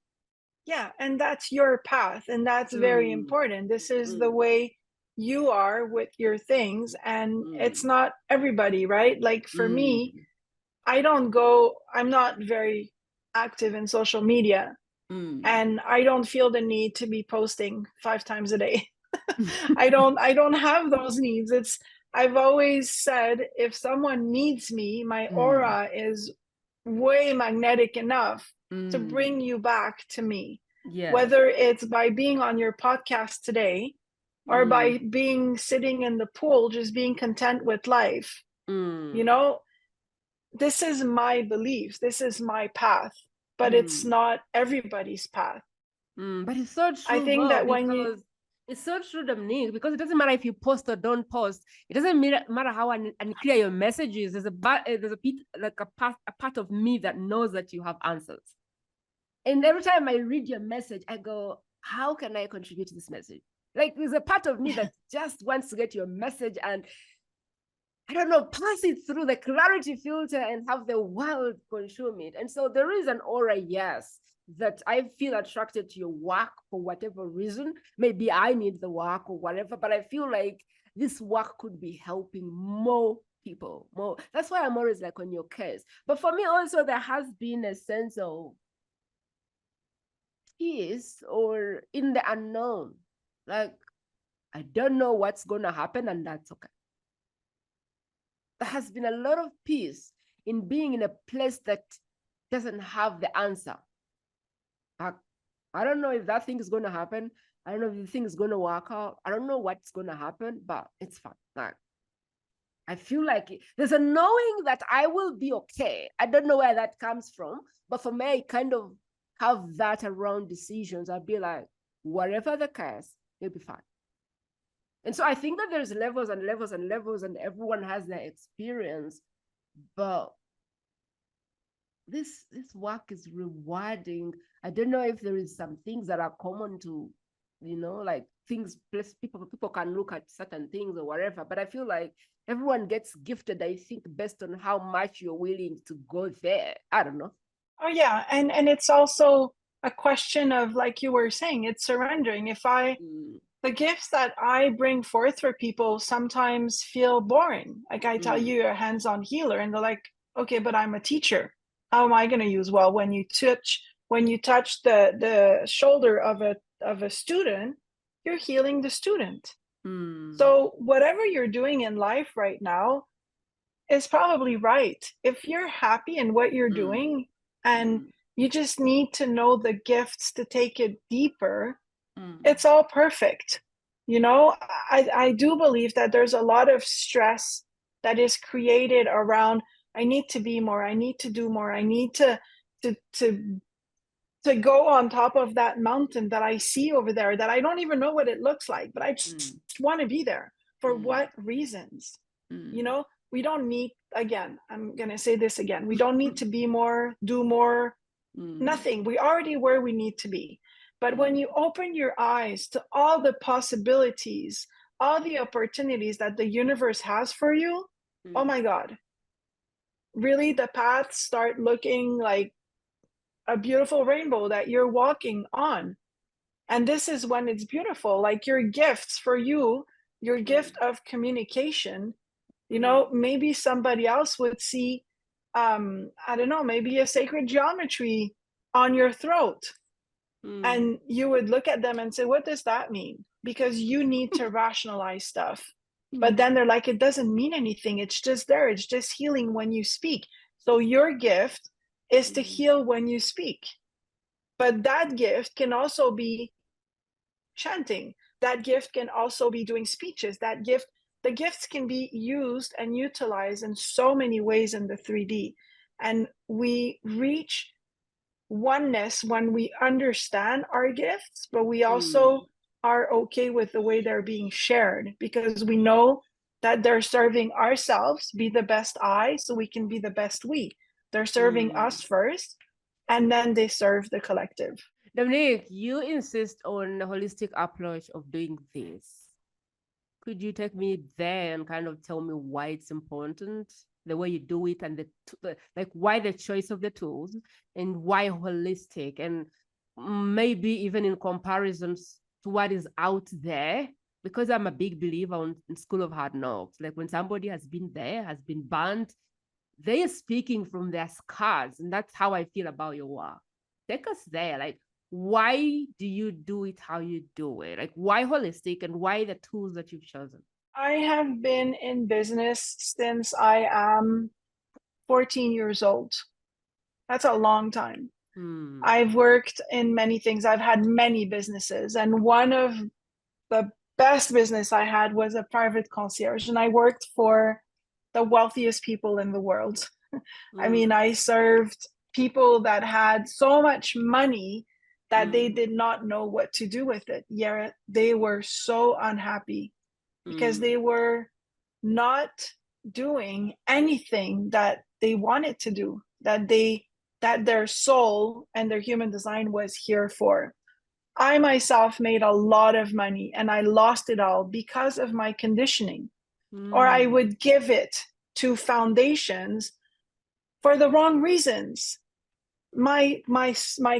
Yeah, and that's your path, and that's very important. This is the way you are with your things, and it's not everybody, right? Like for me, I'm not very active in social media, and I don't feel the need to be posting 5 times a day. I don't have those needs. I've always said, if someone needs me, my aura is way magnetic enough to bring you back to me. Yeah. Whether it's by being on your podcast today or by being sitting in the pool, just being content with life. You know, this is my beliefs. This is my path, but it's not everybody's path. But it's so true. I think that it's so true, Dominique, because it doesn't matter if you post or don't post. It doesn't matter how unclear your message is. There's a part of me that knows that you have answers. And every time I read your message, I go, how can I contribute to this message? Like, there's a part of me that just wants to get your message and, I don't know, pass it through the clarity filter and have the world consume it. And so there is an aura, yes, that I feel attracted to your work for whatever reason. Maybe I need the work or whatever, but I feel like this work could be helping more people. More. That's why I'm always like on your case. But for me also, there has been a sense of peace or in the unknown. Like, I don't know what's going to happen, and that's okay. There has been a lot of peace in being in a place that doesn't have the answer. I don't know if that thing is going to happen. I don't know if the thing is going to work out. I don't know what's going to happen, but it's fine. Like, I feel like there's a knowing that I will be okay. I don't know where that comes from, but for me, I kind of have that around decisions. I'll be like, whatever the case, you'll be fine. And so I think that there's levels and levels and levels, and everyone has their experience. But this work is rewarding. I don't know if there is some things that are common to, like things plus people can look at certain things or whatever, but I feel like everyone gets gifted, I think, based on how much you're willing to go there. I don't know. Oh yeah, and it's also a question of, like you were saying, it's surrendering. If the gifts that I bring forth for people sometimes feel boring. Like I tell you, you're a hands-on healer, and they're like, okay, but I'm a teacher. How am I going to use? Well, when you touch the shoulder of a student, you're healing the student. So whatever you're doing in life right now is probably right. If you're happy in what you're doing and you just need to know the gifts to take it deeper, it's all perfect. I do believe that there's a lot of stress that is created around, I need to be more, I need to do more, I need to go on top of that mountain that I see over there that I don't even know what it looks like, but I just want to be there. For what reasons? We don't need, again, I'm going to say this again, we don't need to be more, do more, nothing. We already where we need to be. But when you open your eyes to all the possibilities, all the opportunities that the universe has for you, oh my God, really the paths start looking like a beautiful rainbow that you're walking on. And this is when it's beautiful, like your gifts for you, your gift of communication, maybe somebody else would see, I don't know, maybe a sacred geometry on your throat. And you would look at them and say, what does that mean? Because you need to rationalize stuff. But then they're like, it doesn't mean anything. It's just there. It's just healing when you speak. So your gift is to heal when you speak. But that gift can also be chanting. That gift can also be doing speeches. The gifts can be used and utilized in so many ways in the 3D. And we reach oneness when we understand our gifts, but we also are okay with the way they're being shared, because we know that they're serving ourselves, be the best I, so we can be the best we. They're serving us first, and then they serve the collective. Dominique, you insist on a holistic approach of doing this. Could you take me there and kind of tell me why it's important, the way you do it, and like why the choice of the tools, and why holistic, and maybe even in comparisons to what is out there? Because I'm a big believer in School of Hard Knocks. Like when somebody has been there, has been burned, they are speaking from their scars, and that's how I feel about your work. Take us there. Like, why do you do it how you do it? Like, why holistic, and why the tools that you've chosen? I have been in business since I am 14 years old. That's a long time. I've worked in many things. I've had many businesses, and one of the best business I had was a private concierge, and I worked for the wealthiest people in the world. I mean, I served people that had so much money that they did not know what to do with it. Yet they were so unhappy because they were not doing anything that they wanted to do, that their soul and their human design was here for. I myself made a lot of money and I lost it all because of my conditioning. Or I would give it to foundations for the wrong reasons. My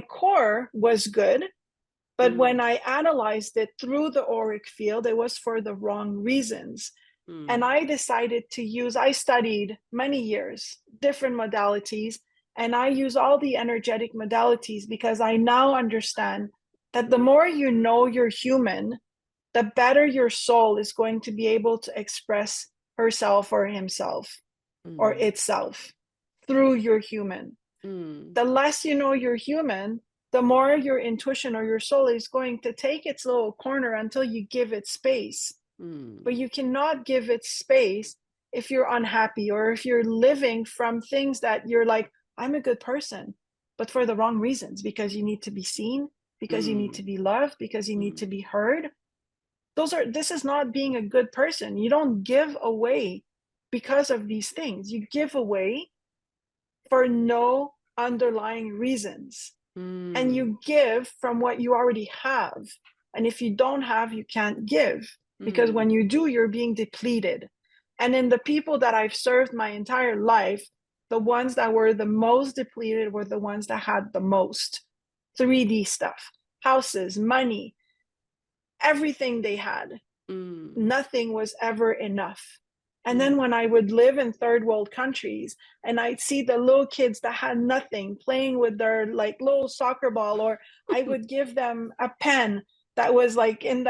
core was good, but when I analyzed it through the auric field, it was for the wrong reasons. And I decided I studied many years, different modalities, and I use all the energetic modalities because I now understand that the more you know you're human, the better your soul is going to be able to express herself or himself or itself through your human. The less you know you're human, the more your intuition or your soul is going to take its little corner until you give it space. But you cannot give it space if you're unhappy or if you're living from things that you're like, I'm a good person, but for the wrong reasons, because you need to be seen, because you need to be loved, because you need to be heard. This is not being a good person. You don't give away because of these things. You give away for no underlying reasons. And you give from what you already have. And if you don't have, you can't give, because when you do, you're being depleted. And in the people that I've served my entire life, the ones that were the most depleted were the ones that had the most 3D stuff, houses, money, everything they had. Nothing was ever enough. And then when I would live in third world countries and I'd see the little kids that had nothing playing with their like little soccer ball, or I would give them a pen that was like in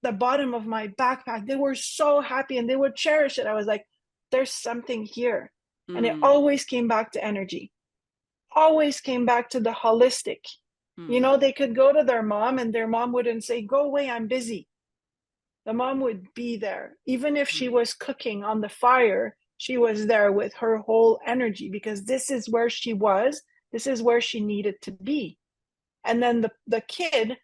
the bottom of my backpack, they were so happy and they would cherish it. I was like, there's something here. And it always came back to energy, always came back to the holistic. You know, they could go to their mom and their mom wouldn't say, go away, I'm busy. The mom would be there. Even if she was cooking on the fire, she was there with her whole energy, because this is where she was. This is where she needed to be. And then the kid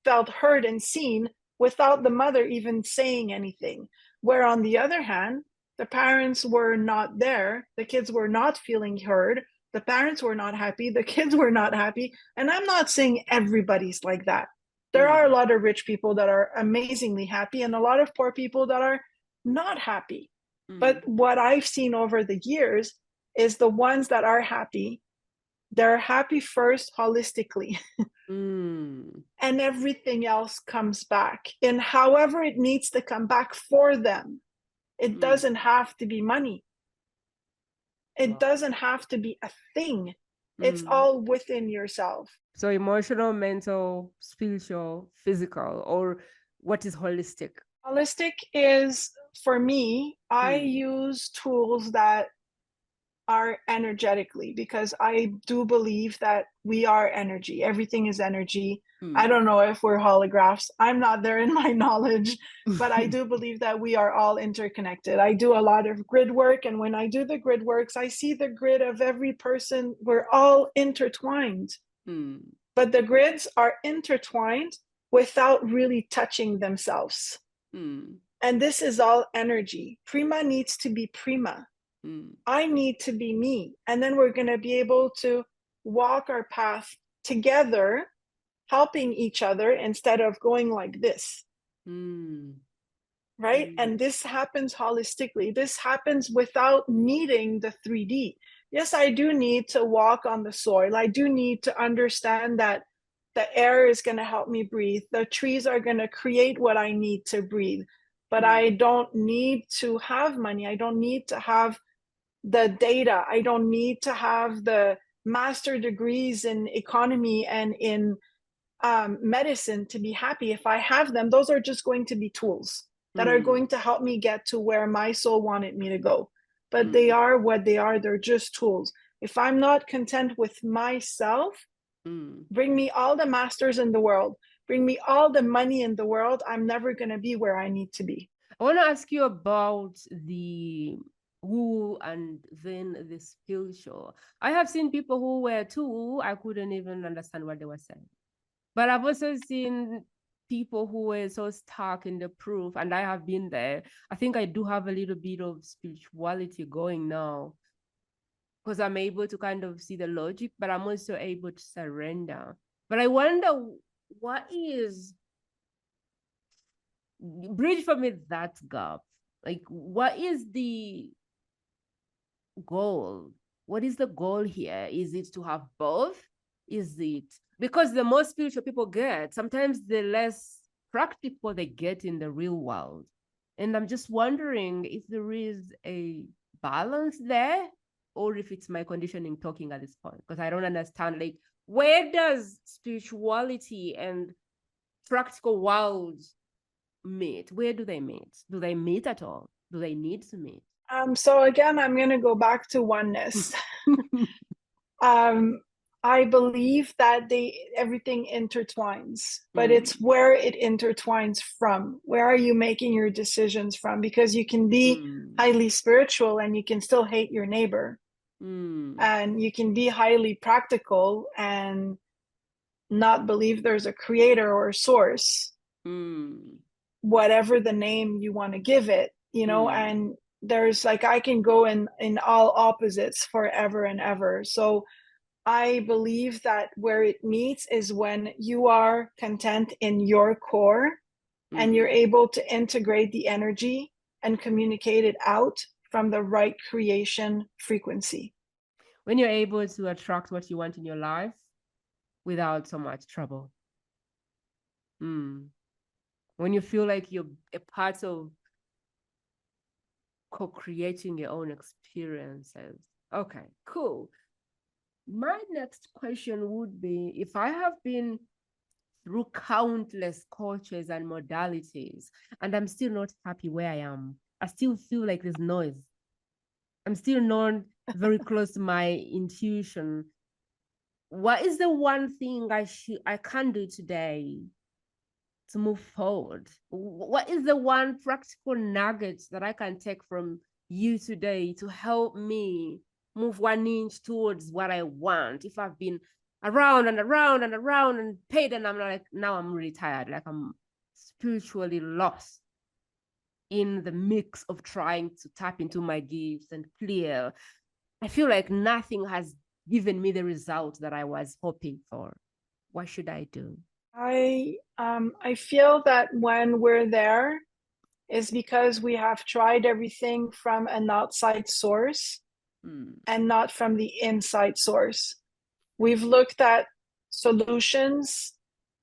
felt heard and seen without the mother even saying anything. Where on the other hand, the parents were not there. The kids were not feeling heard. The parents were not happy. The kids were not happy. And I'm not saying everybody's like that. There are a lot of rich people that are amazingly happy and a lot of poor people that are not happy. But what I've seen over the years is the ones that are happy, they're happy first holistically. And everything else comes back in however it needs to come back for them. It doesn't have to be money. It doesn't have to be a thing. It's all within yourself. So emotional, mental, spiritual, physical, or what is holistic? Holistic is, for me, I use tools that are energetically, because I do believe that we are energy. Everything is energy. I don't know if we're holographs. I'm not there in my knowledge, but I do believe that we are all interconnected. I do a lot of grid work, and when I do the grid works, I see the grid of every person. We're all intertwined. But the grids are intertwined without really touching themselves. And this is all energy. Prima needs to be prima. I need to be me. And then we're going to be able to walk our path together, helping each other instead of going like this. Right? And this happens holistically. This happens without needing the 3D. Yes, I do need to walk on the soil. I do need to understand that the air is going to help me breathe. The trees are going to create what I need to breathe. But I don't need to have money. I don't need to have the data. I don't need to have the master degrees in economy and in medicine to be happy. If I have them, those are just going to be tools that are going to help me get to where my soul wanted me to go. But they are what they are. They're just tools. If I'm not content with myself, bring me all the masters in the world, bring me all the money in the world, I'm never going to be where I need to be. I want to ask you about the who and then the spiritual. I have seen people who were too, I couldn't even understand what they were saying. But I've also seen people who were so stuck in the proof, and I have been there. I think I do have a little bit of spirituality going now, because I'm able to kind of see the logic, but I'm also able to surrender. But I wonder, what is, bridge for me that gap. Like, what is the goal? What is the goal here? Is it to have both? Is it, because the more spiritual people get, sometimes the less practical they get in the real world. And I'm just wondering if there is a balance there, or if it's my conditioning talking at this point, because I don't understand, like, where does spirituality and practical world meet? Where do they meet? Do they meet at all? Do they need to meet? So again, I'm going to go back to oneness. I believe that everything intertwines, but it's where it intertwines from. Where are you making your decisions from? Because you can be highly spiritual and you can still hate your neighbor. And you can be highly practical and not believe there's a creator or a source, whatever the name you want to give it, you know, and there's like, I can go in all opposites forever and ever. So I believe that where it meets is when you are content in your core and you're able to integrate the energy and communicate it out from the right creation frequency. When you're able to attract what you want in your life without so much trouble. When you feel like you're a part of co-creating your own experiences. Okay, cool. My next question would be, if I have been through countless cultures and modalities, and I'm still not happy where I am, I still feel like there's noise. I'm still not very close to my intuition. What is the one thing I can do today to move forward? What is the one practical nugget that I can take from you today to help me move 1 inch towards what I want? If I've been around and around and around and paid, and I'm like, now I'm really tired, like I'm spiritually lost in the mix of trying to tap into my gifts and clear. I feel like nothing has given me the result that I was hoping for. What should I do? I feel that when we're there is because we have tried everything from an outside source and not from the inside source. We've looked at solutions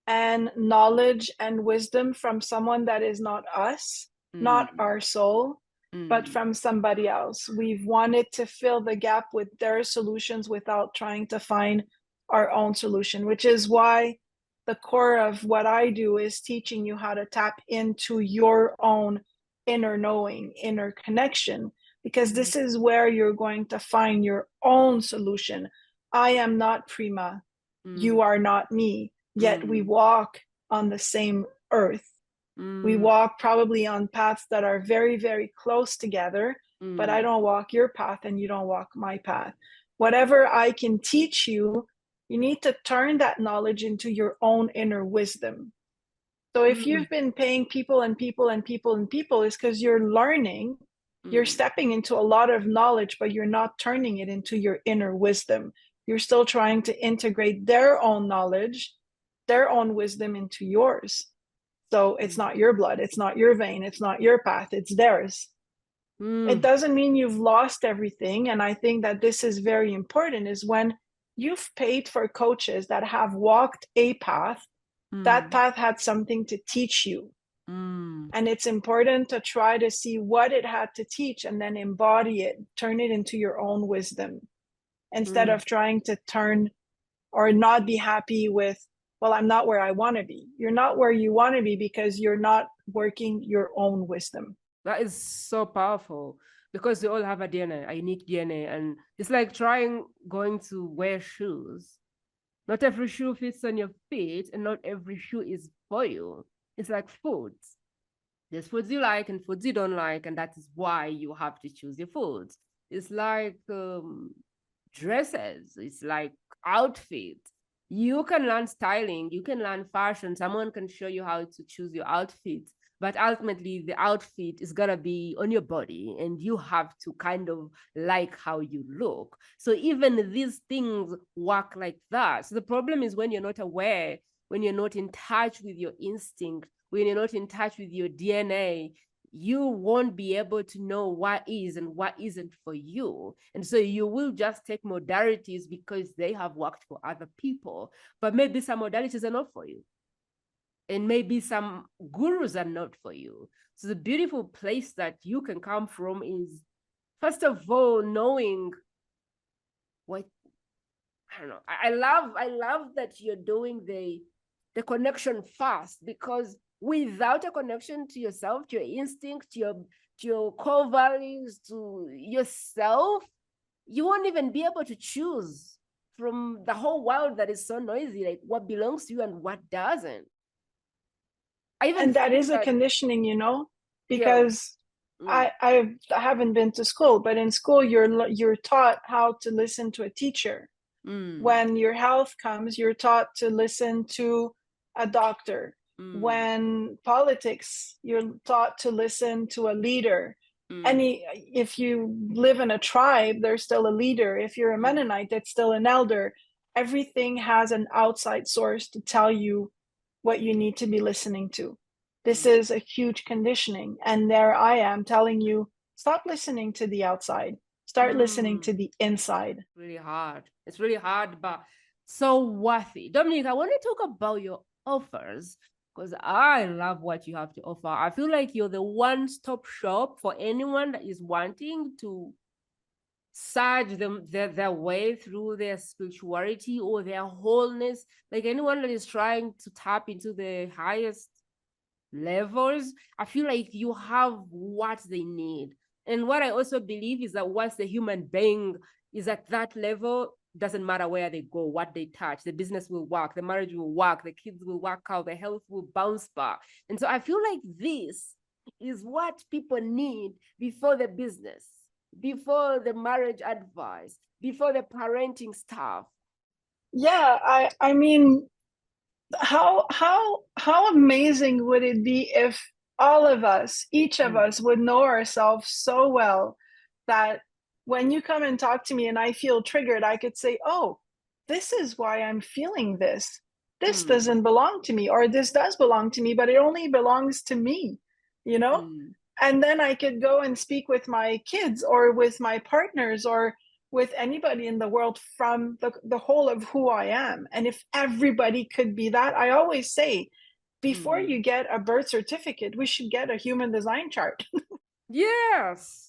and knowledge and wisdom from someone that is not us, not our soul, but from somebody else. We've wanted to fill the gap with their solutions without trying to find our own solution, which is why the core of what I do is teaching you how to tap into your own inner knowing, inner connection, because this is where you're going to find your own solution. I am not Prima. You are not me. Yet we walk on the same earth. We walk probably on paths that are very, very close together, but I don't walk your path and you don't walk my path. Whatever I can teach you, you need to turn that knowledge into your own inner wisdom. So if you've been paying people and people and people and people, it's because you're learning, you're stepping into a lot of knowledge, but you're not turning it into your inner wisdom. You're still trying to integrate their own knowledge, their own wisdom into yours. So it's not your blood, it's not your vein, it's not your path, it's theirs. It doesn't mean you've lost everything. And I think that this is very important, is when you've paid for coaches that have walked a path, that path had something to teach you. And it's important to try to see what it had to teach and then embody it, turn it into your own wisdom, instead of trying to turn or not be happy with, well, I'm not where I want to be. You're not where you want to be because you're not working your own wisdom. That is so powerful, because we all have a DNA, a unique DNA. And it's like going to wear shoes. Not every shoe fits on your feet, and not every shoe is for you. It's like foods. There's foods you like and foods you don't like, and that is why you have to choose your foods. It's like dresses. It's like outfits. You can learn styling, you can learn fashion. Someone can show you how to choose your outfit, but ultimately the outfit is gonna be on your body, and you have to kind of like how you look. So even these things work like that. So the problem is when you're not aware, when you're not in touch with your instinct, when you're not in touch with your DNA, you won't be able to know what is and what isn't for you. And so you will just take modalities because they have worked for other people, but maybe some modalities are not for you. And maybe some gurus are not for you. So the beautiful place that you can come from is, first of all, knowing what, I don't know. I love that you're doing the connection first, because without a connection to yourself, to your instinct, to your core values, to yourself, you won't even be able to choose from the whole world that is so noisy, like what belongs to you and what doesn't. And that is a conditioning, because I haven't been to school, but in school you're taught how to listen to a teacher. When your health comes, you're taught to listen to a doctor. When politics, you're taught to listen to a leader. If you live in a tribe, there's still a leader. If you're a Mennonite, it's still an elder. Everything has an outside source to tell you what you need to be listening to. This is a huge conditioning. And there I am telling you, stop listening to the outside. Start listening to the inside. Really hard. It's really hard, but so worthy. Dominique, I want to talk about your offers because I love what you have to offer. I feel like you're the one-stop shop for anyone that is wanting to surge their way through their spirituality or their wholeness. Like anyone that is trying to tap into the highest levels, I feel like you have what they need. And what I also believe is that once the human being is at that level, doesn't matter where they go, what they touch, the business will work, the marriage will work, the kids will work out, the health will bounce back. And so I feel like this is what people need before the business, before the marriage advice, before the parenting stuff. Yeah, I mean, how amazing would it be if all of us, each of us, would know ourselves so well that when you come and talk to me and I feel triggered, I could say, oh, this is why I'm feeling this. This doesn't belong to me, or this does belong to me, but it only belongs to me, you know? And then I could go and speak with my kids or with my partners or with anybody in the world from the whole of who I am. And if everybody could be that, I always say, before you get a birth certificate, we should get a human design chart. Yes.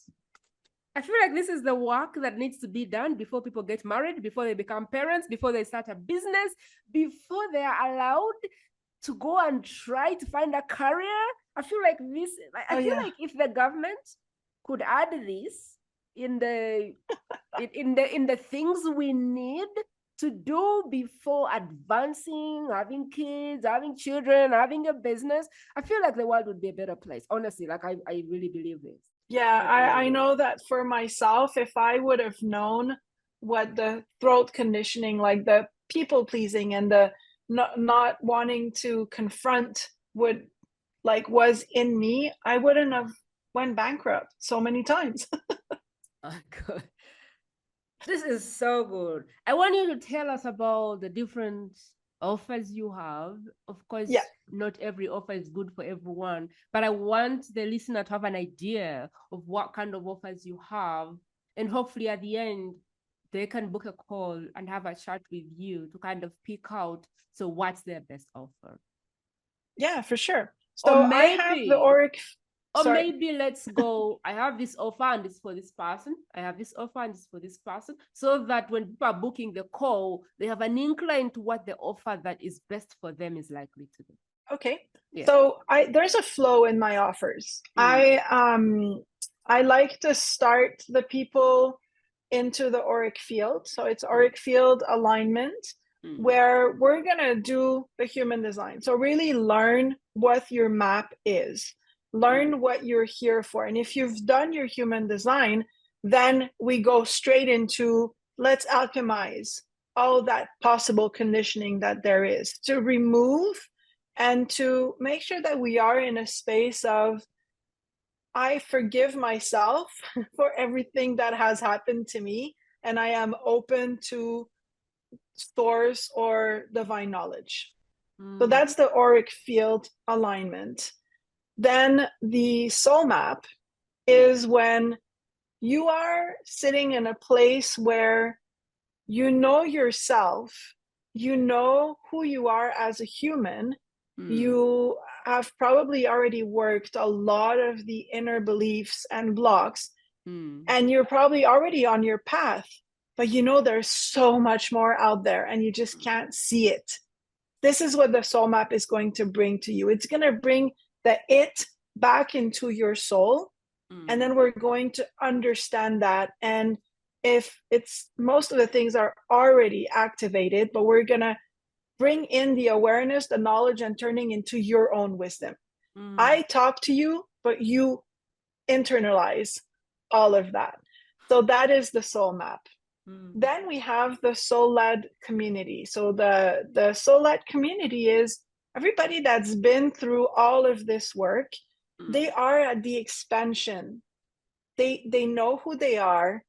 I feel like this is the work that needs to be done before people get married, before they become parents, before they start a business, before they are allowed to go and try to find a career. I feel like this, I feel like if the government could add this in the in the things we need to do before advancing, having kids, having children, having a business, I feel like the world would be a better place. Honestly, like I really believe this. Yeah, I know that for myself, if I would have known what the throat conditioning, like the people pleasing and the not wanting to confront was in me, I wouldn't have went bankrupt so many times. Oh, good. This is so good. I want you to tell us about the different offers you have. Of course, not every offer is good for everyone, but I want the listener to have an idea of what kind of offers you have. And hopefully at the end, they can book a call and have a chat with you to kind of pick out, so what's their best offer? Yeah, for sure. So I have the auric. Or maybe let's go, I have this offer and it's for this person. I have this offer and it's for this person. So that when people are booking the call, they have an incline to what the offer that is best for them is likely to be. Okay. Yeah. So there's a flow in my offers. I like to start the people into the auric field. So it's auric field alignment, where we're going to do the human design. So really learn what your map is. Learn what you're here for. And if you've done your human design, then we go straight into let's alchemize all that possible conditioning that there is to remove and to make sure that we are in a space of I forgive myself for everything that has happened to me, and I am open to source or divine knowledge. So that's the auric field alignment. Then the soul map is when you are sitting in a place where you know yourself, you know who you are as a human, you have probably already worked a lot of the inner beliefs and blocks, and you're probably already on your path, but you know there's so much more out there and you just can't see it. This is what the soul map is going to bring to you. It's going to bring the it back into your soul, and then we're going to understand that. And if it's most of the things are already activated, but we're going to bring in the awareness, the knowledge, and turning into your own wisdom. I talk to you, but you internalize all of that. So that is the soul map. Then we have the soul-led community. So the soul-led community is everybody that's been through all of this work. They are at the expansion they know who they are.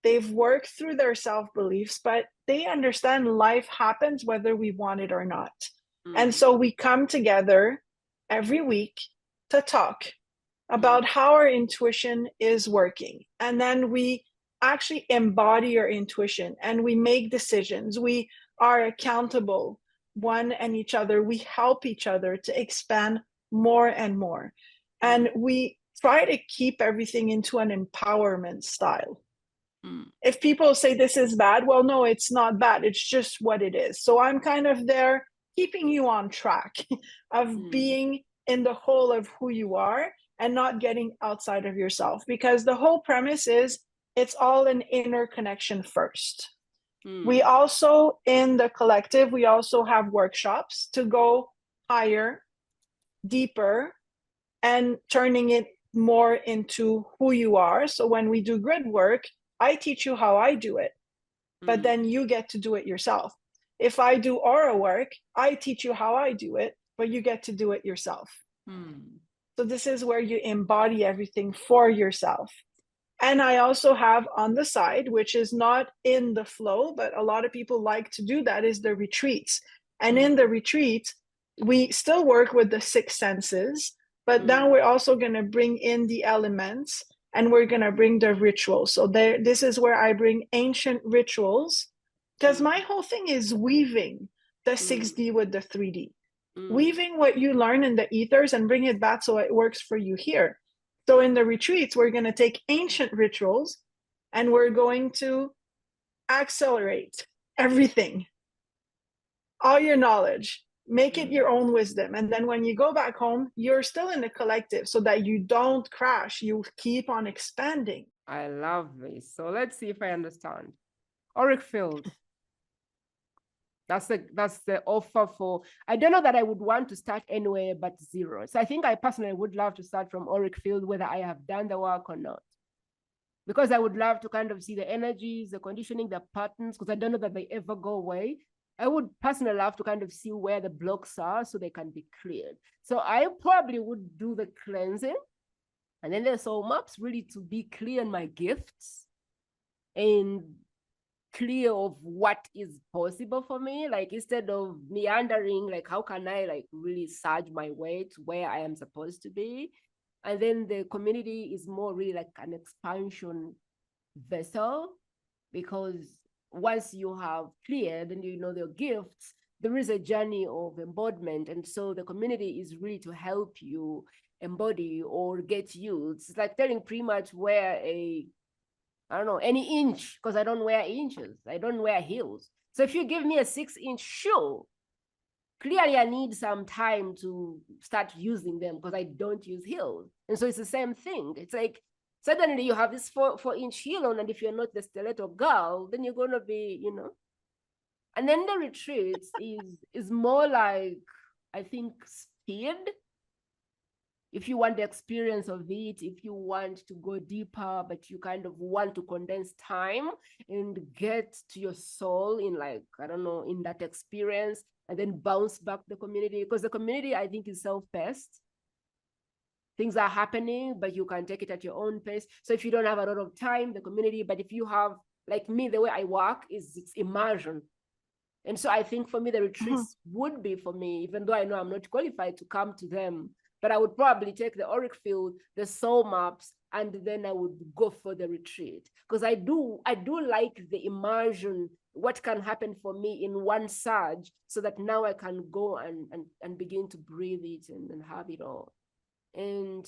They've worked through their self-beliefs, but they understand life happens whether we want it or not. And so we come together every week to talk about how our intuition is working. And then we actually embody our intuition and we make decisions. We are accountable one and each other. We help each other to expand more and more. And we try to keep everything into an empowerment style. If people say this is bad, well, no, it's not bad. It's just what it is. So I'm kind of there keeping you on track of being in the whole of who you are and not getting outside of yourself, because the whole premise is it's all an inner connection first. We also, in the collective, we also have workshops to go higher, deeper, and turning it more into who you are. So when we do grid work, I teach you how I do it, but then you get to do it yourself. If I do aura work, I teach you how I do it, but you get to do it yourself. So this is where you embody everything for yourself. And I also have on the side, which is not in the flow, but a lot of people like to do that, is the retreats. And in the retreats, we still work with the 6 senses, but now we're also going to bring in the elements and we're going to bring the rituals. So this is where I bring ancient rituals, because my whole thing is weaving the 6D with the 3D. Weaving what you learn in the ethers and bring it back so it works for you here. So in the retreats, we're going to take ancient rituals and we're going to accelerate everything, all your knowledge, make it your own wisdom. And then when you go back home, you're still in the collective so that you don't crash. You keep on expanding. I love this. So let's see if I understand. Auric field. That's the offer for, I don't know that I would want to start anywhere but 0. So I think I personally would love to start from auric field, whether I have done the work or not. Because I would love to kind of see the energies, the conditioning, the patterns, because I don't know that they ever go away. I would personally love to kind of see where the blocks are so they can be cleared. So I probably would do the cleansing. And then there's soul maps really to be clear on my gifts and clear of what is possible for me, like instead of meandering, like how can I like really surge my way to where I am supposed to be. And then the community is more really like an expansion vessel, because once you have cleared and you know their gifts, there is a journey of embodiment, and so the community is really to help you embody or get used. It's like telling pretty much where I don't know, any inch, because I don't wear inches. I don't wear heels. So if you give me a 6-inch shoe, clearly I need some time to start using them because I don't use heels. And so it's the same thing. It's like suddenly you have this 4-inch heel on, and if you're not the stiletto girl, then you're going to be, you know. And then the retreats is more like, I think, speed. If you want the experience of it, if you want to go deeper, but you kind of want to condense time and get to your soul in, like, I don't know, in that experience, and then bounce back the community, because the community, I think, is self-paced. Things are happening, but you can take it at your own pace. So if you don't have a lot of time, the community, but if you have, like me, the way I work is it's immersion. And so I think for me, the retreats would be for me, even though I know I'm not qualified to come to them, but I would probably take the auric field, the soul maps, and then I would go for the retreat. Because I do like the immersion, what can happen for me in one surge, so that now I can go and begin to breathe it and have it all. And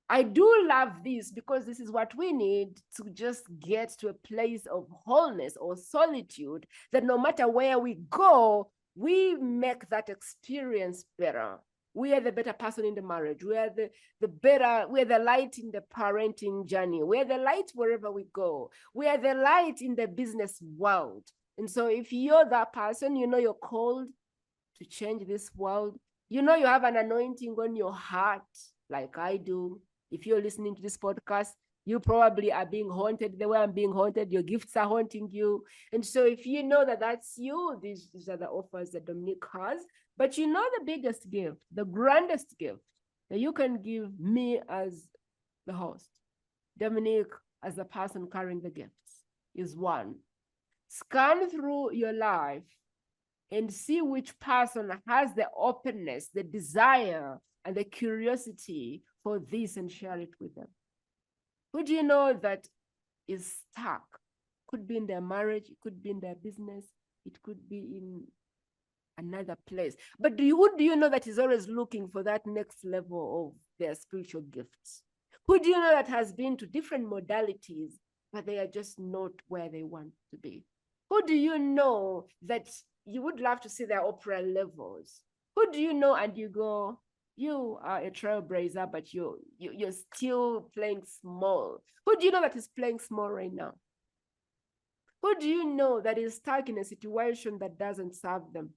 I do love this because this is what we need to just get to a place of wholeness or solitude, that no matter where we go, we make that experience better. We are the better person in the marriage. We are we're the light in the parenting journey. We are the light wherever we go. We are the light in the business world. And so if you're that person, you know you're called to change this world. You know you have an anointing on your heart, like I do. If you're listening to this podcast, you probably are being haunted the way I'm being haunted. Your gifts are haunting you. And so if you know that that's you, these are the offers that Dominique has. But you know the biggest gift, the grandest gift that you can give me as the host Dominique, as the person carrying the gifts, is one. Scan through your life and see which person has the openness, the desire, and the curiosity for this and share it with them. Who do you know that is stuck? Could be in their marriage, it could be in their business, it could be in another place. But who do you know that is always looking for that next level of their spiritual gifts? Who do you know that has been to different modalities, but they are just not where they want to be? Who do you know that you would love to see their opera levels? Who do you know and you go, you are a trailblazer, but you're still playing small? Who do you know that is playing small right now? Who do you know that is stuck in a situation that doesn't serve them?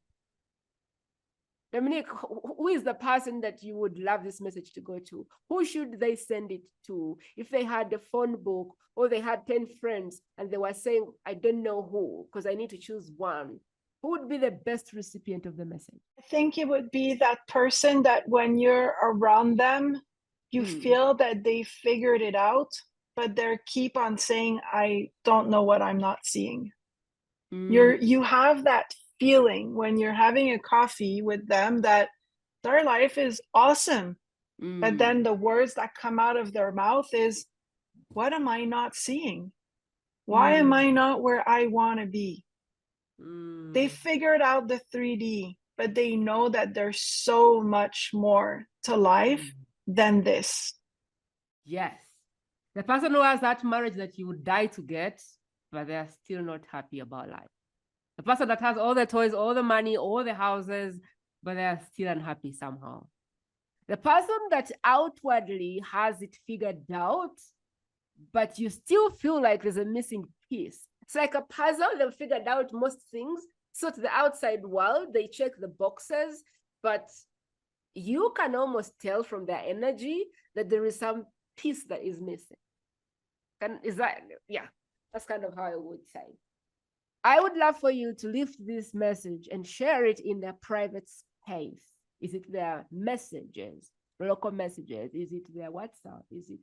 Dominique, who is the person that you would love this message to go to? Who should they send it to? If they had a phone book or they had 10 friends and they were saying, I don't know who, because I need to choose one, who would be the best recipient of the message? I think it would be that person that when you're around them, you feel that they figured it out, but they keep on saying, I don't know what I'm not seeing. You have that feeling when you're having a coffee with them that their life is awesome. But then the words that come out of their mouth is, what am I not seeing? Why am I not where I want to be? They figured out the 3D, but they know that there's so much more to life than this. Yes. The person who has that marriage that you would die to get, but they're still not happy about life. The person that has all the toys, all the money, all the houses, but they're still unhappy somehow. The person that outwardly has it figured out, but you still feel like there's a missing piece. It's like a puzzle. They've figured out most things. So to the outside world, they check the boxes, but you can almost tell from their energy that there is some piece that is missing. That's kind of how I would say. I would love for you to lift this message and share it in their private space. Is it their messages, local messages? Is it their WhatsApp? Is it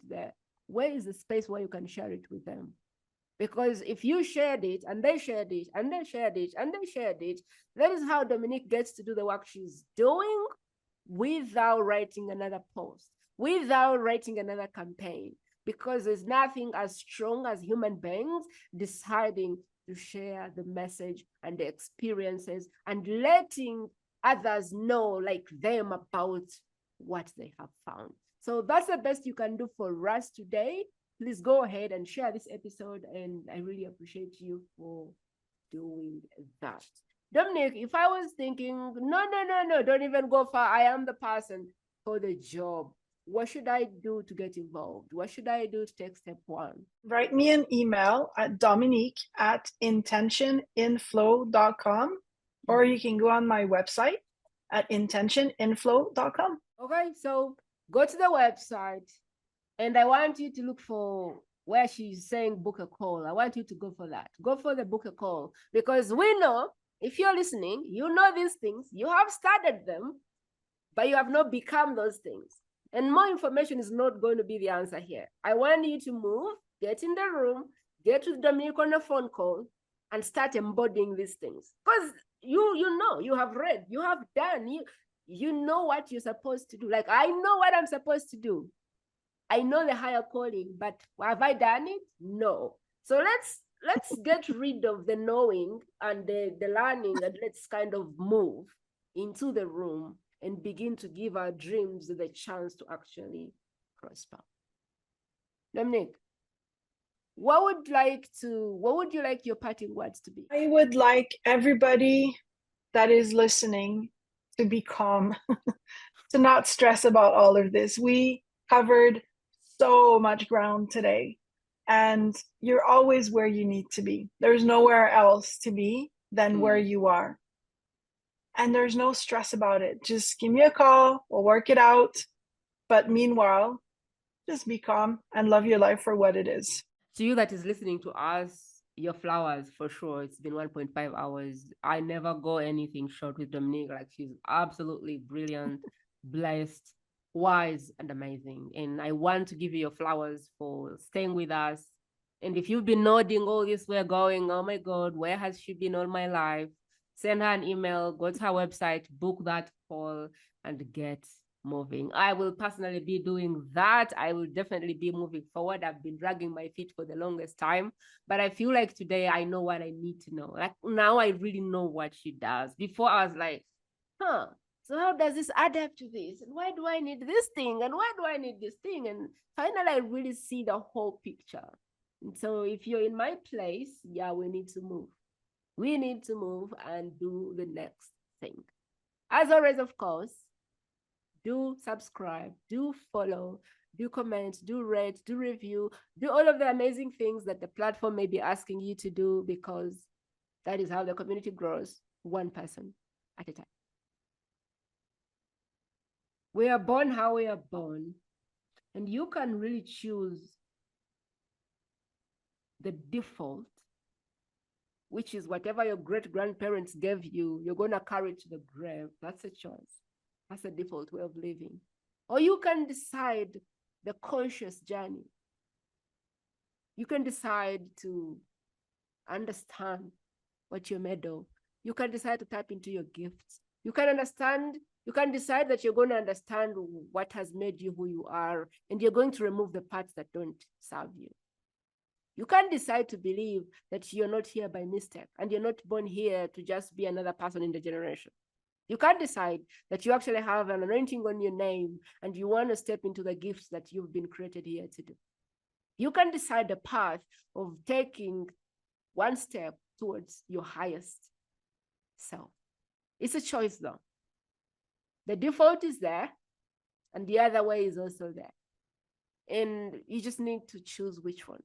where is the space where you can share it with them? Because if you shared it and they shared it and they shared it and they shared it, that is how Dominique gets to do the work she's doing without writing another post, without writing another campaign, because there's nothing as strong as human beings deciding to share the message and the experiences and letting others know like them about what they have found. So that's the best you can do for us today. Please go ahead and share this episode, and I really appreciate you for doing that. Dominique, if I was thinking, no, don't even go far, I am the person for the job, what should I do to get involved? What should I do to take step one? Write me an email at Dominique@intentioninflow.com, or you can go on my website at intentioninflow.com. Okay, so go to the website, and I want you to look for where she's saying book a call. I want you to go for that. Go for the book a call, because we know if you're listening, you know these things, you have started them, but you have not become those things. And more information is not going to be the answer here. I want you to move, get in the room, get to Dominique on a phone call, and start embodying these things. Because you know, you have read, you have done, you know what you're supposed to do. Like, I know what I'm supposed to do. I know the higher calling, but have I done it? No. So let's get rid of the knowing and the learning, and let's kind of move into the room and begin to give our dreams the chance to actually prosper. Dominique, what would you like your parting words to be? I would like everybody that is listening to be calm, to not stress about all of this. We covered so much ground today, and you're always where you need to be. There's nowhere else to be than where you are. And there's no stress about it. Just give me a call, we'll work it out. But meanwhile, just be calm and love your life for what it is. To you that is listening to us, your flowers, for sure. It's been 1.5 hours. I never go anything short with Dominique. Like, she's absolutely brilliant, blessed, wise and amazing. And I want to give you your flowers for staying with us. And if you've been nodding all this way going, oh my God, where has she been all my life? Send her an email, go to her website, book that call, and get moving. I will personally be doing that. I will definitely be moving forward. I've been dragging my feet for the longest time, but I feel like today I know what I need to know. Like now I really know what she does. Before I was like, so how does this add up to this? And why do I need this thing? And why do I need this thing? And finally, I really see the whole picture. And so if you're in my place, yeah, we need to move. We need to move and do the next thing. As always, of course, do subscribe, do follow, do comment, do rate, do review, do all of the amazing things that the platform may be asking you to do, because that is how the community grows, one person at a time. We are born how we are born, and you can really choose the default, which is whatever your great-grandparents gave you, you're going to carry it to the grave. That's a choice. That's a default way of living. Or you can decide the conscious journey. You can decide to understand what you're made of. You can decide to tap into your gifts. You can decide that you're going to understand what has made you who you are, and you're going to remove the parts that don't serve you. You can decide to believe that you're not here by mistake, and you're not born here to just be another person in the generation. You can decide that you actually have an anointing on your name, and you want to step into the gifts that you've been created here to do. You can decide the path of taking one step towards your highest self. It's a choice, though. The default is there, and the other way is also there. And you just need to choose which one.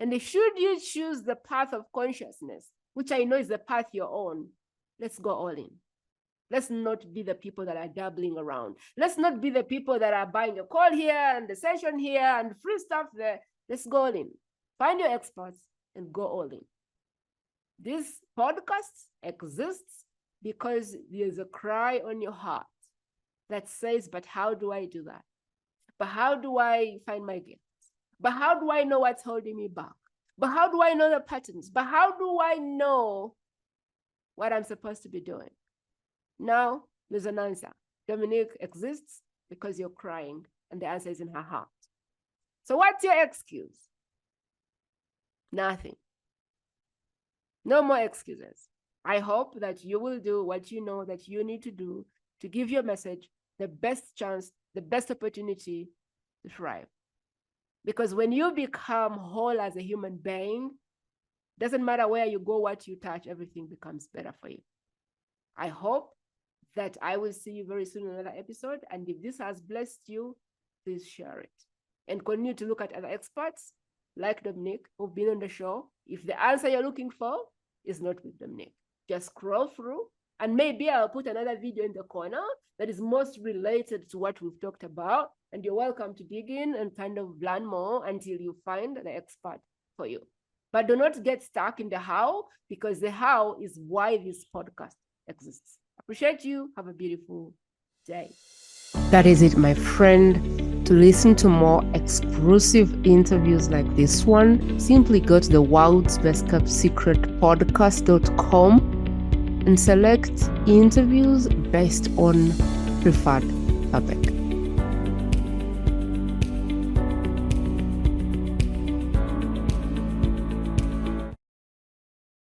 And should you choose the path of consciousness, which I know is the path you're on, let's go all in. Let's not be the people that are dabbling around. Let's not be the people that are buying a call here and the session here and free stuff there. Let's go all in. Find your experts and go all in. This podcast exists because there's a cry on your heart that says, but how do I do that? But how do I find my gifts? But how do I know what's holding me back? But how do I know the patterns? But how do I know what I'm supposed to be doing? Now, there's an answer. Dominique exists because you're crying, and the answer is in her heart. So what's your excuse? Nothing. No more excuses. I hope that you will do what you know that you need to do to give your message the best chance, the best opportunity to thrive. Because when you become whole as a human being, doesn't matter where you go, what you touch, everything becomes better for you. I hope that I will see you very soon in another episode. And if this has blessed you, please share it. And continue to look at other experts like Dominique who've been on the show. If the answer you're looking for is not with Dominique, just scroll through, and maybe I'll put another video in the corner that is most related to what we've talked about. And you're welcome to dig in and kind of learn more until you find the expert for you. But do not get stuck in the how, because the how is why this podcast exists. Appreciate you. Have a beautiful day. That is it, my friend. To listen to more exclusive interviews like this one, simply go to the World's Best Kept Secret podcast.com and select interviews based on preferred topic.